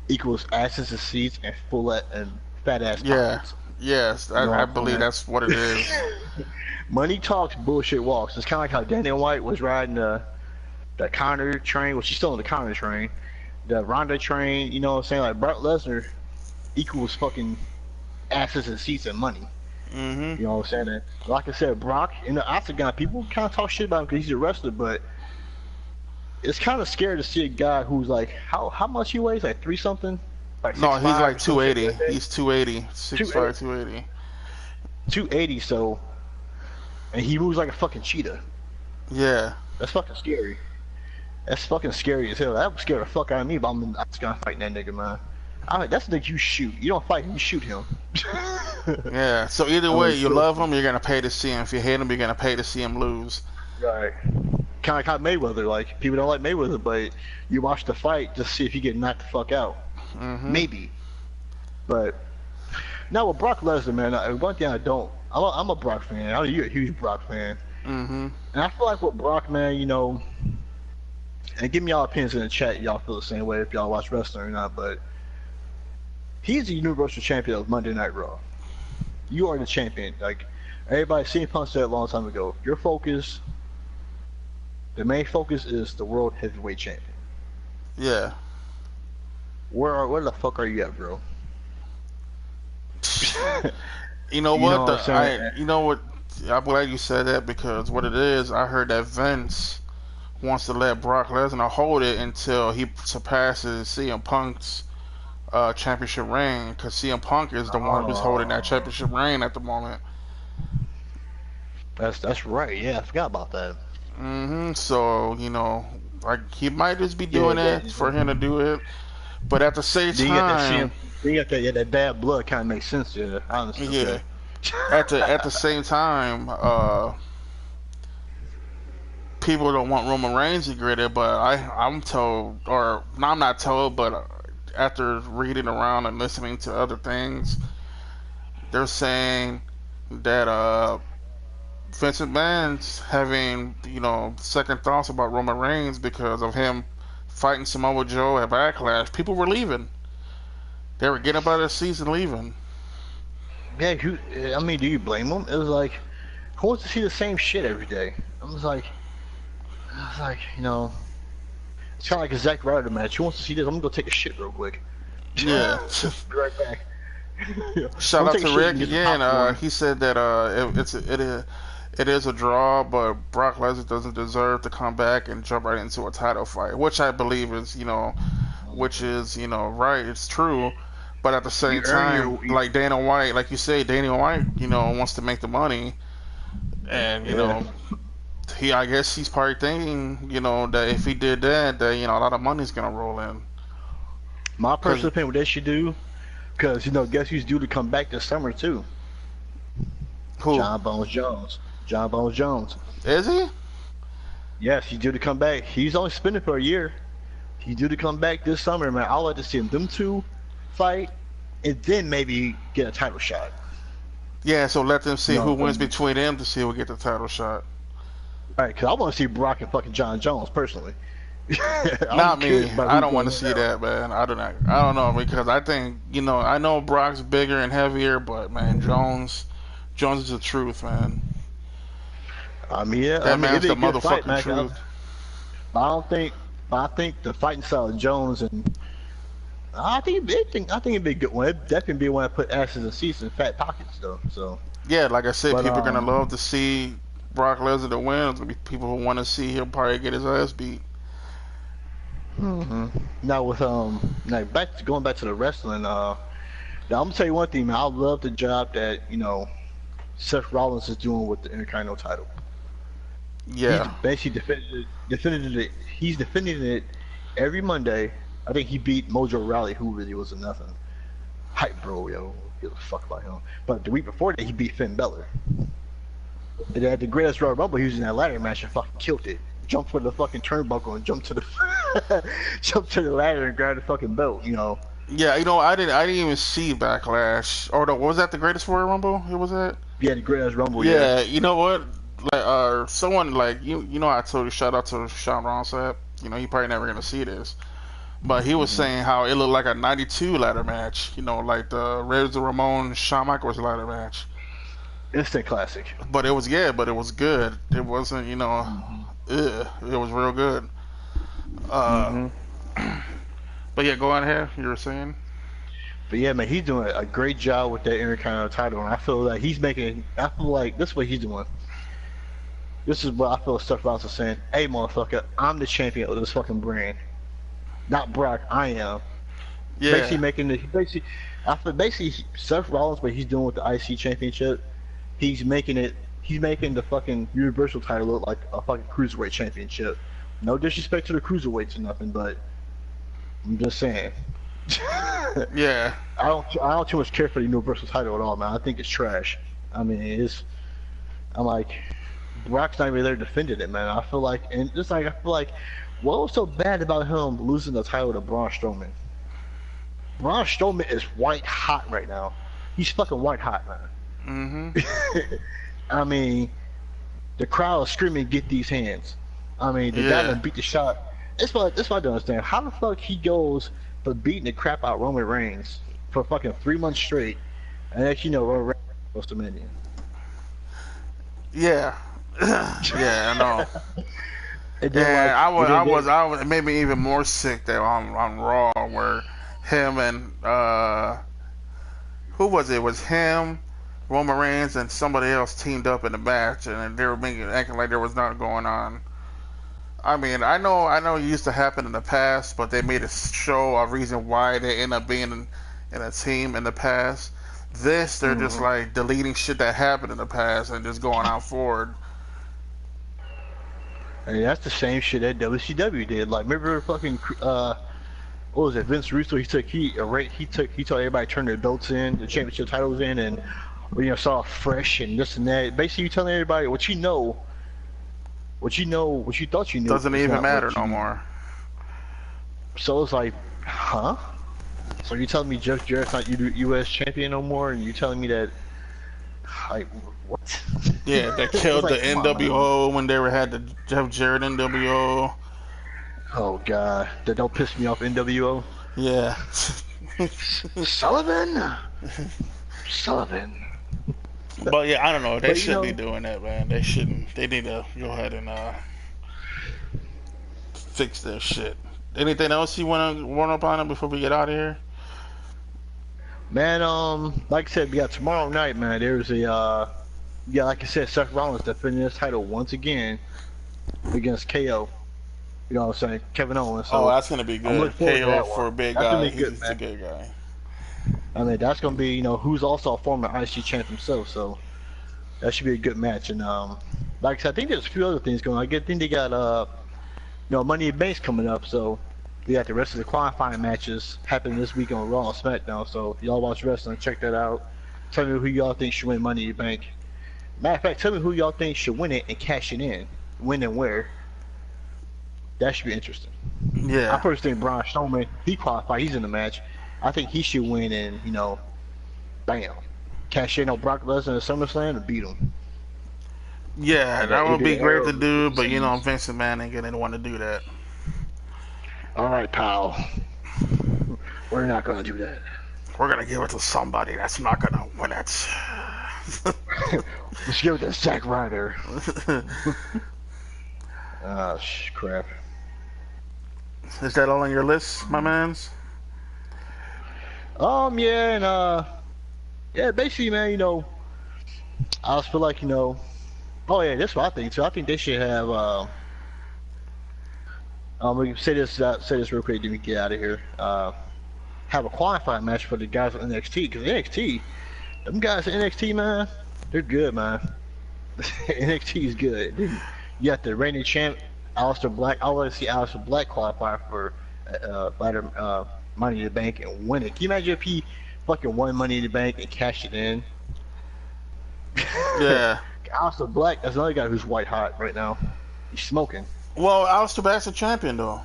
equals asses and seats and and fat ass Yeah, pockets. yes, You know I what I'm believe saying? that's what it is. Money talks, bullshit walks. It's kind of like how Daniel White was riding the Conor train. Well, she's still on the Conor train. The Ronda train. You know what I'm saying? Like Brock Lesnar equals fucking asses and seats and money. Hmm. You know what I'm saying? And like I said, Brock in the octagon, people kind of talk shit about him because he's a wrestler, but it's kind of scary to see a guy who's like how much he weighs, like three something, like No, he's 6'5" like or some shit 280. like that. He's 280, 280, 6'5", 280. 280. So, and he moves like a fucking cheetah. Yeah, That's fucking scary. That's fucking scary as hell. That would scare the fuck out of me. But I'm just gonna fight that nigga, man. That's the nigga you shoot. You don't fight him, you shoot him. yeah. So either I way, mean, you kill love him. him, you're gonna pay to see him. If you hate him, you're gonna pay to see him lose. Right. Kind of like how Mayweather. Like people don't like Mayweather, but you watch the fight just to see if you get knocked the fuck out. Hmm. Maybe. But now with Brock Lesnar, man, one thing I don't. I'm a Brock fan. I know you're a huge Brock fan, Hmm. and I feel like with Brock, man, and give me y'all opinions in the chat. Y'all feel the same way if y'all watch wrestling or not, but he's the Universal Champion of Monday Night Raw. You are the champion. Like everybody, CM Punk said a long time ago. Your focus, the main focus, is the World Heavyweight Champion. Yeah. Where the fuck are you at, bro? You know You know what? what I'm saying? You know what? I'm glad you said that because what it is, I heard that Vince wants to let Brock Lesnar hold it until he surpasses CM Punk's championship reign, because CM Punk is the one who's holding that Oh, championship reign at the moment. That's right. Yeah, I forgot about that. So like he might just be Yeah, doing it for him to do it, but at the same then you got that time, CM. Then you got that, yeah, that bad blood kind of makes sense. Yeah, honestly. yeah. Okay. At the same time, people don't want Roman Reigns to get it, but I'm told, or no, I'm not told, but after reading around and listening to other things, they're saying that Vincent Mann's having second thoughts about Roman Reigns because of him fighting Samoa Joe at Backlash. People were leaving. They were getting up out of the seats and leaving. Yeah, I mean, do you blame them? It was like, who wants to see the same shit every day? I was like, it's kind of like a Zack Ryder match. Who wants to see this? I'm gonna go take a shit real quick. Yeah. Be right back. I'm Shout gonna out take a to shit Rick and get some again. popcorn. He said that it is a draw, but Brock Lesnar doesn't deserve to come back and jump right into a title fight, which I believe is which is right. It's true, but at the You same earn time, like Dana White, like you say, Dana White, wants to make the money, and yeah. I guess he's probably thinking, that if he did that, that a lot of money's gonna roll in. My Cause personal opinion, what they should do, because guess who's due to come back this summer too? who John Bones Jones. John Bones Jones. is he? Yes, he's due to come back. He's only spending for a year. He's due to come back this summer, man. I'd like to see them two fight, and then maybe get a title shot. Yeah, so let them see who No, wins between them to see who get the title shot. right? Because I want to see Brock and fucking John Jones personally. I'm Not curious me. about I who's don't want going to to win see now. that, man. I don't know. I don't know because I think I know Brock's bigger and heavier, but man, Jones is the truth, man. I mean, yeah, I That mean, it'd man's be the a good fight, motherfucking man. truth. I don't think, but I think the fighting style of Jones and I think it'd be a good one. It'd definitely be one that put asses in seats and fat pockets, though. So, Yeah, like I said, but people are gonna love to see Brock Lesnar to win. There's gonna be people who want to see him probably get his ass beat. now with now going back to the wrestling. Now I'm gonna tell you one thing, man. I love the job that Seth Rollins is doing with the Intercontinental title. He's Yeah, basically defended it. He's defending it every Monday. I think he beat Mojo Rawley, who really was a nothing. Hype bro, yo. Give a fuck about him. But the week before that, he beat Finn Balor. And at the Greatest Royal Rumble, he was in that ladder match and fucking killed it. Jumped for the fucking turnbuckle and jumped to the jumped to the ladder and grabbed the fucking belt. yeah. I didn't even see Backlash. Or no, was that the Greatest Royal Rumble? It was that. Yeah, the Greatest Rumble, yeah. Yeah, you know what? Like, someone like I told you, shout out to Sean Rossap. He probably never gonna see this, but he was hmm saying how it looked like a '92 ladder match. Like the Razor Ramon Shawn Michaels ladder match. Instant classic. But it was good. It wasn't, hmm it was real good. Uh, hmm but yeah, go on ahead. You were saying? But yeah, man, he's doing a great job with that Intercontinental title, and I feel like he's making. I feel like this is what he's doing. This is what I feel Seth Rollins is saying. Hey, motherfucker, I'm the champion of this fucking brand, not Brock. I am. Basically Yeah, making the basically. I feel basically Seth Rollins, what he's doing with the IC championship, he's making it. He's making the fucking Universal title look like a fucking cruiserweight championship. No disrespect to the cruiserweights or nothing, but I'm just saying. yeah, I don't too much care for the Universal title at all, man. I think it's trash. I mean, I'm like, Brock's not even there defending it, man. I feel like, and just like I feel like, what was so bad about him losing the title to Braun Strowman? Braun Strowman is white hot right now. He's fucking white hot, mhm, man. I mean, the crowd is screaming, "Get these hands!" I mean, the guy yeah, that beat the shot. That's what I don't understand. How the fuck he goes for beating the crap out of Roman Reigns for fucking 3 months straight, and actually, Roman Reigns goes to Mania. yeah, yeah. I know. And then And like, and then they, I was, it made me even more sick that on Raw where him and who was it? It was him, Roman Reigns, and somebody else teamed up in the match, and they were acting like there was nothing going on. I mean, I know it used to happen in the past, but they made a show a reason why they end up being in a team in the past. This, they're just Mm-hmm. like deleting shit that happened in the past and just going out forward. And that's the same shit that WCW did. Like, remember fucking what was it? Vince Russo. He told everybody to turn their belts in, the championship titles in, and start off fresh and this and that. Basically, you telling everybody what you thought you knew Doesn't is even not matter what you no knew. more. So it's like, huh? So you telling me Jeff Jarrett's not U.S. champion no more, and you telling me that, like, what? Yeah, they It's killed the like, come on, man. NWO when they had the Jeff Jarrett NWO. Oh God, that don't piss me off. NWO. Yeah. Sullivan. Sullivan. But yeah, I don't know. They But shouldn't be doing that, man. They shouldn't. They need to go ahead and fix their shit. Anything else you want to warn up on it before we get out of here? man, like I said, we got tomorrow night, man. There's yeah, like I said, Seth Rollins defending his title once again against KO. You know what I'm saying? Kevin Owens. Oh, So that's gonna be I'm good. looking forward to KO that one. for a big That's gonna guy. be good, He's a man. good guy. I mean, that's gonna be who's also a former IC champ himself. So that should be a good match. And like I said, I think there's a few other things going on. I think they got Money in Bank's coming up. So we got the rest of the qualifying matches happening this week on Raw and SmackDown. So if y'all watch wrestling, check that out. Tell me who y'all think should win Money in Bank. Matter of fact, tell me who y'all think should win it and cash it in. When and where. That should be interesting. I Yeah. personally think Braun Strowman, he qualified, he's in the match. I think he should win and, bam. Cash in on Brock Lesnar at SummerSlam and beat him. Yeah, And that that would would be be the great era to of do, the but scenes. Vince McMahon ain't gonna want to do that. Alright, pal. We're not gonna do that. We're gonna give it to somebody that's not gonna win it. Let's give it to Zack Ryder. Ah, crap. Is that all on your list, my mans? Yeah, and yeah, basically, man, I just feel like, oh yeah, that's what I think too. I think they should have, we can say this real quick, then we get out of here. Have a qualifying match for the guys on NXT, because NXT, them guys at NXT, man, they're good, man. NXT is good. You got the reigning champ, Aleister Black. I want to see Aleister Black qualify for Money in the Bank and win it. Can you imagine if he fucking won Money in the Bank and cashed it in? Yeah. Aleister Black, that's another guy who's white hot right now. He's smoking. Well, Aleister Black's a champion though.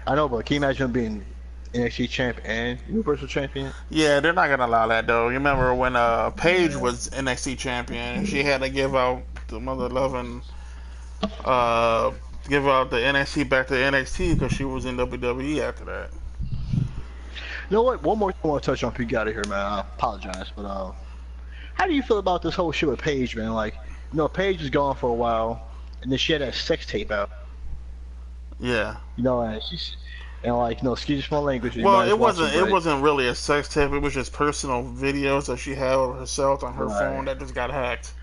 I know, but can you imagine him being NXT champ and Universal champion? Yeah, they're not gonna allow that though. You remember when Paige was NXT champion? She had to give out the mother loving, give out the NXT back to NXT because she was in WWE after that. You know what? One more thing I want to touch on before you get out of here, man. I apologize, but how do you feel about this whole shit with Paige, man? Like, Paige was gone for a while, and then she had that sex tape out. Yeah. And she's like, excuse my language. You Well, might it as watch wasn't. it, It but wasn't really a sex tape. It was just personal videos that she had of herself on her right. phone that just got hacked.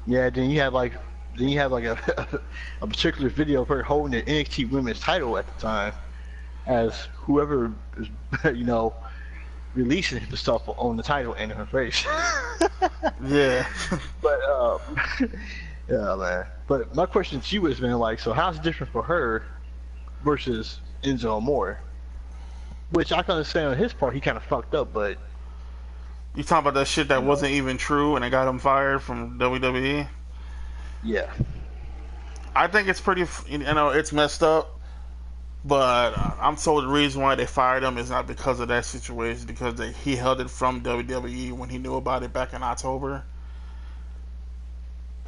Yeah. Then you have like a particular video of her holding the NXT Women's title at the time, as whoever is, releasing the stuff on the title in her face. Yeah. But yeah, man. But my question to you is, man, like, so how's it different for her versus Enzo Amore? Which I can understand on his part, he kind of fucked up, but You talking about that shit that you know, wasn't even true and it got him fired from WWE? yeah, I think it's pretty. It's messed up. But I'm told the reason why they fired him is not because of that situation, because he held it from WWE when he knew about it back in October,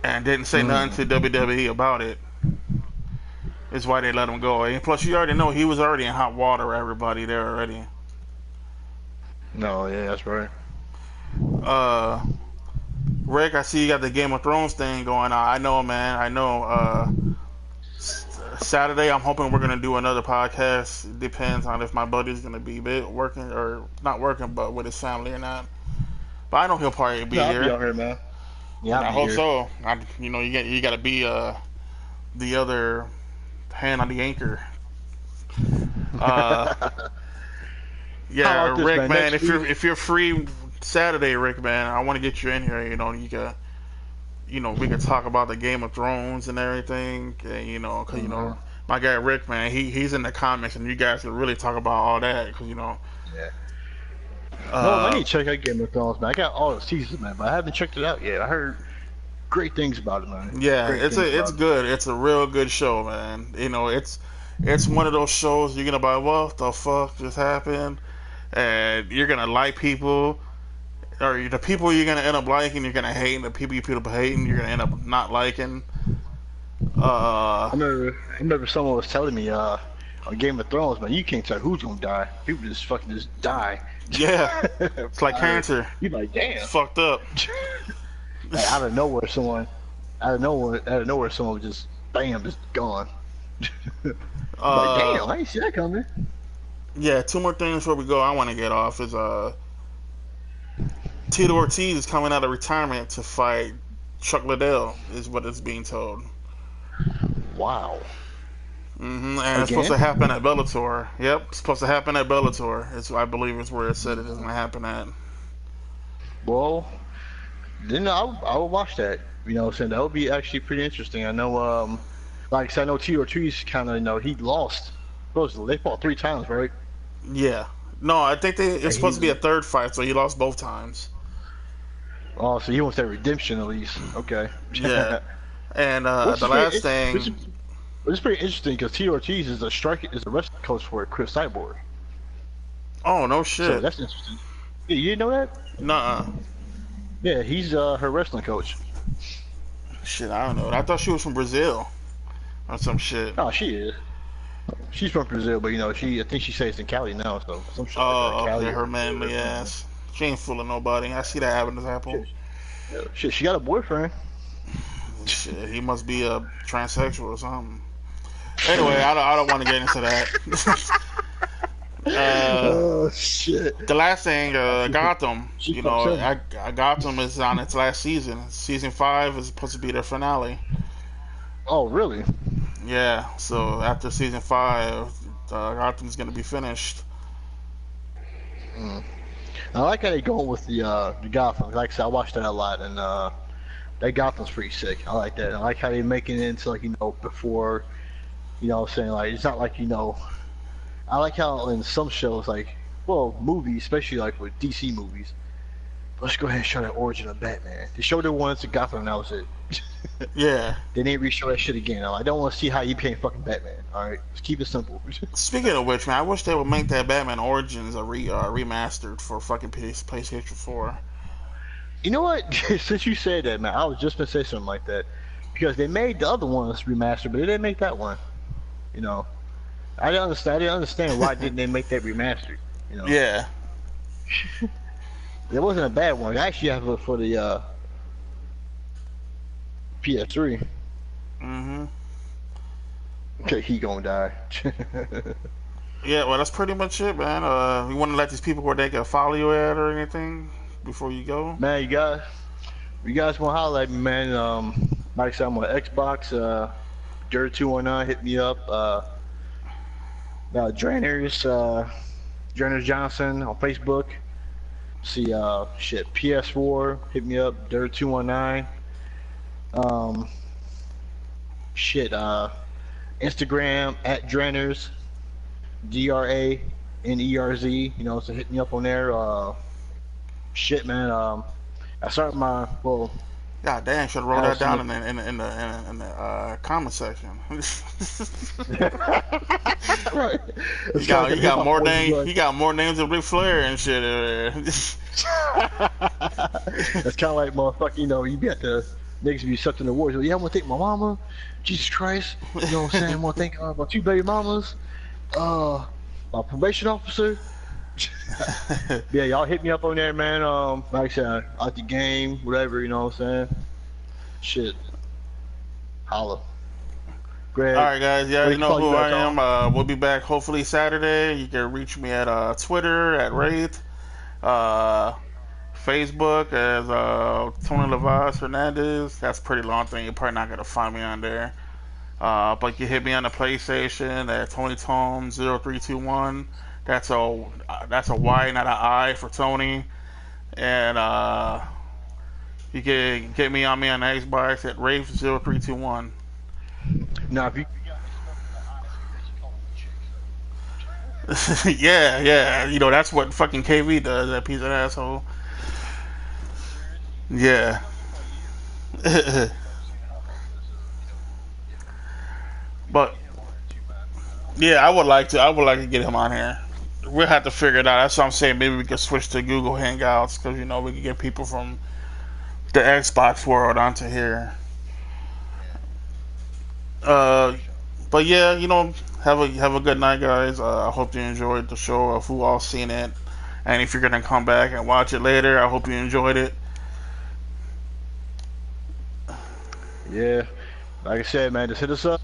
and didn't say nothing to WWE about it. Is why they let him go. And plus, you already know he was already in hot water with everybody there already. no, yeah, that's right. Uh, Rick, I see you got the Game of Thrones thing going on. I know, man. I know. Saturday, I'm hoping we're gonna do another podcast. It depends on if my buddy's gonna be working or not working, but with his family or not. But I know he'll probably be No, I'll be here. out here, man. Yeah, And I'll I be hope here. so. You got to be the other hand on the anchor. Uh, How Yeah, about this, Rick, man? man. Next week. If you're free Saturday, Rick, man, I want to get you in here. We could talk about the Game of Thrones and everything. And, cause Uh, my guy Rick, man, he's in the comics, and you guys can really talk about all that. Cause yeah. No, I uh, need to check out Game of Thrones, man. I got all the seasons, man, but I haven't checked it out yet. I heard great things about it, man. yeah, Great things it's about it. good. It's a real good show, man. It's one of those shows you're gonna be like, what the fuck just happened, and you're gonna like people. Or the people you're gonna end up liking, you're gonna hate, and the people hating, you're gonna end up not liking. Uh, I remember someone was telling me, on Game of Thrones, man, you can't tell who's gonna die. People just fucking just die. yeah, it's like cancer. You like, It's damn. fucked up. Like out of nowhere, someone was just, bam, just gone. Like, Uh, damn, I ain't see that coming. yeah, two more things before we go. I want to get off is Tito Ortiz is coming out of retirement to fight Chuck Liddell, is what it's being told. Wow. And it's supposed to Again? happen at Bellator. Yep, it's supposed to happen at Bellator. I believe it's where it said it is going to happen at. Well, then I'll watch that. You know what I'm saying? That would be actually pretty interesting. I know, like I said, I know Tito Ortiz kind of, he lost. They fought 3 times, right? Yeah. No, I think it's And supposed to he's, be a third fight, so he lost both times. oh, so he wants that redemption at least. Okay. Yeah. And Which the is pretty, last which is, thing, which is pretty interesting because Tito Ortiz is a wrestling coach for Chris Cyborg. oh no So shit, that's interesting. Yeah, you didn't know that? nah, Yeah, he's her wrestling coach. shit, I don't know. I thought she was from Brazil or some shit. Oh, she is. She's from Brazil, but I think she stays in Cali now, so some shit like that. Oh, Cali okay, or her Brazil or manly something. ass. She ain't fooling nobody. I see that happening to Shit, happen. shit, she got a boyfriend. Shit, he must be a transsexual or something. Anyway, I don't want to get into that. uh, Oh shit. the last thing, She Gotham. she fucks him. Gotham is on its last season. Season 5 is supposed to be their finale. Oh really? Yeah, so after season 5, Gotham's gonna be finished. Mm. I like how they going with the Gotham. Like I said, I watched that a lot, and that Gotham's pretty sick. I like that. I like how they making it into, like, before, what I'm saying, like, it's not like, I like how in some shows, like, well, movies, especially like with DC movies, let's go ahead and show that origin of Batman. They showed it once in Gotham, and that was it. Yeah. They didn't re-show that shit again. I don't want to see how you became fucking Batman. All right, let's keep it simple. Speaking of which, man, I wish they would make that Batman Origins a remastered for fucking PlayStation 4. You know what? Since you said that, man, I was just gonna say something like that because they made the other ones remastered, but they didn't make that one. You know, I didn't understand. I didn't understand why didn't they make that remastered. You know, Yeah. it wasn't a bad one. I actually have it for the PS3. Mhm. Okay, he gonna die. Yeah. Well, that's pretty much it, man. You want to let these people where they can follow you at or anything before you go? Man, you guys want to holler at me, man? Like I said, I'm on Xbox. Dirt219, hit me up. Drainers Johnson on Facebook. See, shit, PS4, hit me up. Dirt219. Um, shit, Instagram at Drainers, DRANERZ. So hit me up on there. Shit, man. I started my God damn, should have wrote that House down in in the comment section. right. You got more names. You got more names than Ric Flair and shit. That's kind of like motherfucker. You be at the niggas be accepting awards. Yeah, I want to thank my mama. Jesus Christ. You know what I'm saying? I want to thank my 2 baby mamas. My probation officer. Yeah, y'all hit me up on there, man. Like I said, out the game, whatever. You know what I'm saying? Shit. Holla. Greg. All right, guys. Yeah, What you they know call who you I at, am. We'll be back hopefully Saturday. You can reach me at Twitter at Wraith, Facebook as Tony Levas Hernandez. That's a pretty long thing. You're probably not gonna find me on there. But you hit me on the PlayStation at Tony Tome 0321. That's a Y, not an I for Tony. And you can get me on the Xbox at Rafe0321. Now, if you got mixed up with the I, they should call me chick. So, Yeah, yeah. That's what fucking KV does. That piece of asshole. serious? Yeah. Somebody just call you? I'm saying how about this? We need to But get him on here too, man. yeah, I would like to. I would like to get him on here. We'll have to figure it out. That's what I'm saying. Maybe we could switch to Google Hangouts because we can get people from the Xbox world onto here. Yeah, Uh, for sure. but yeah, have a good night, guys. I hope you enjoyed the show. If who all seen it, and if you're gonna come back and watch it later, I hope you enjoyed it. Yeah, like I said, man, just hit us up.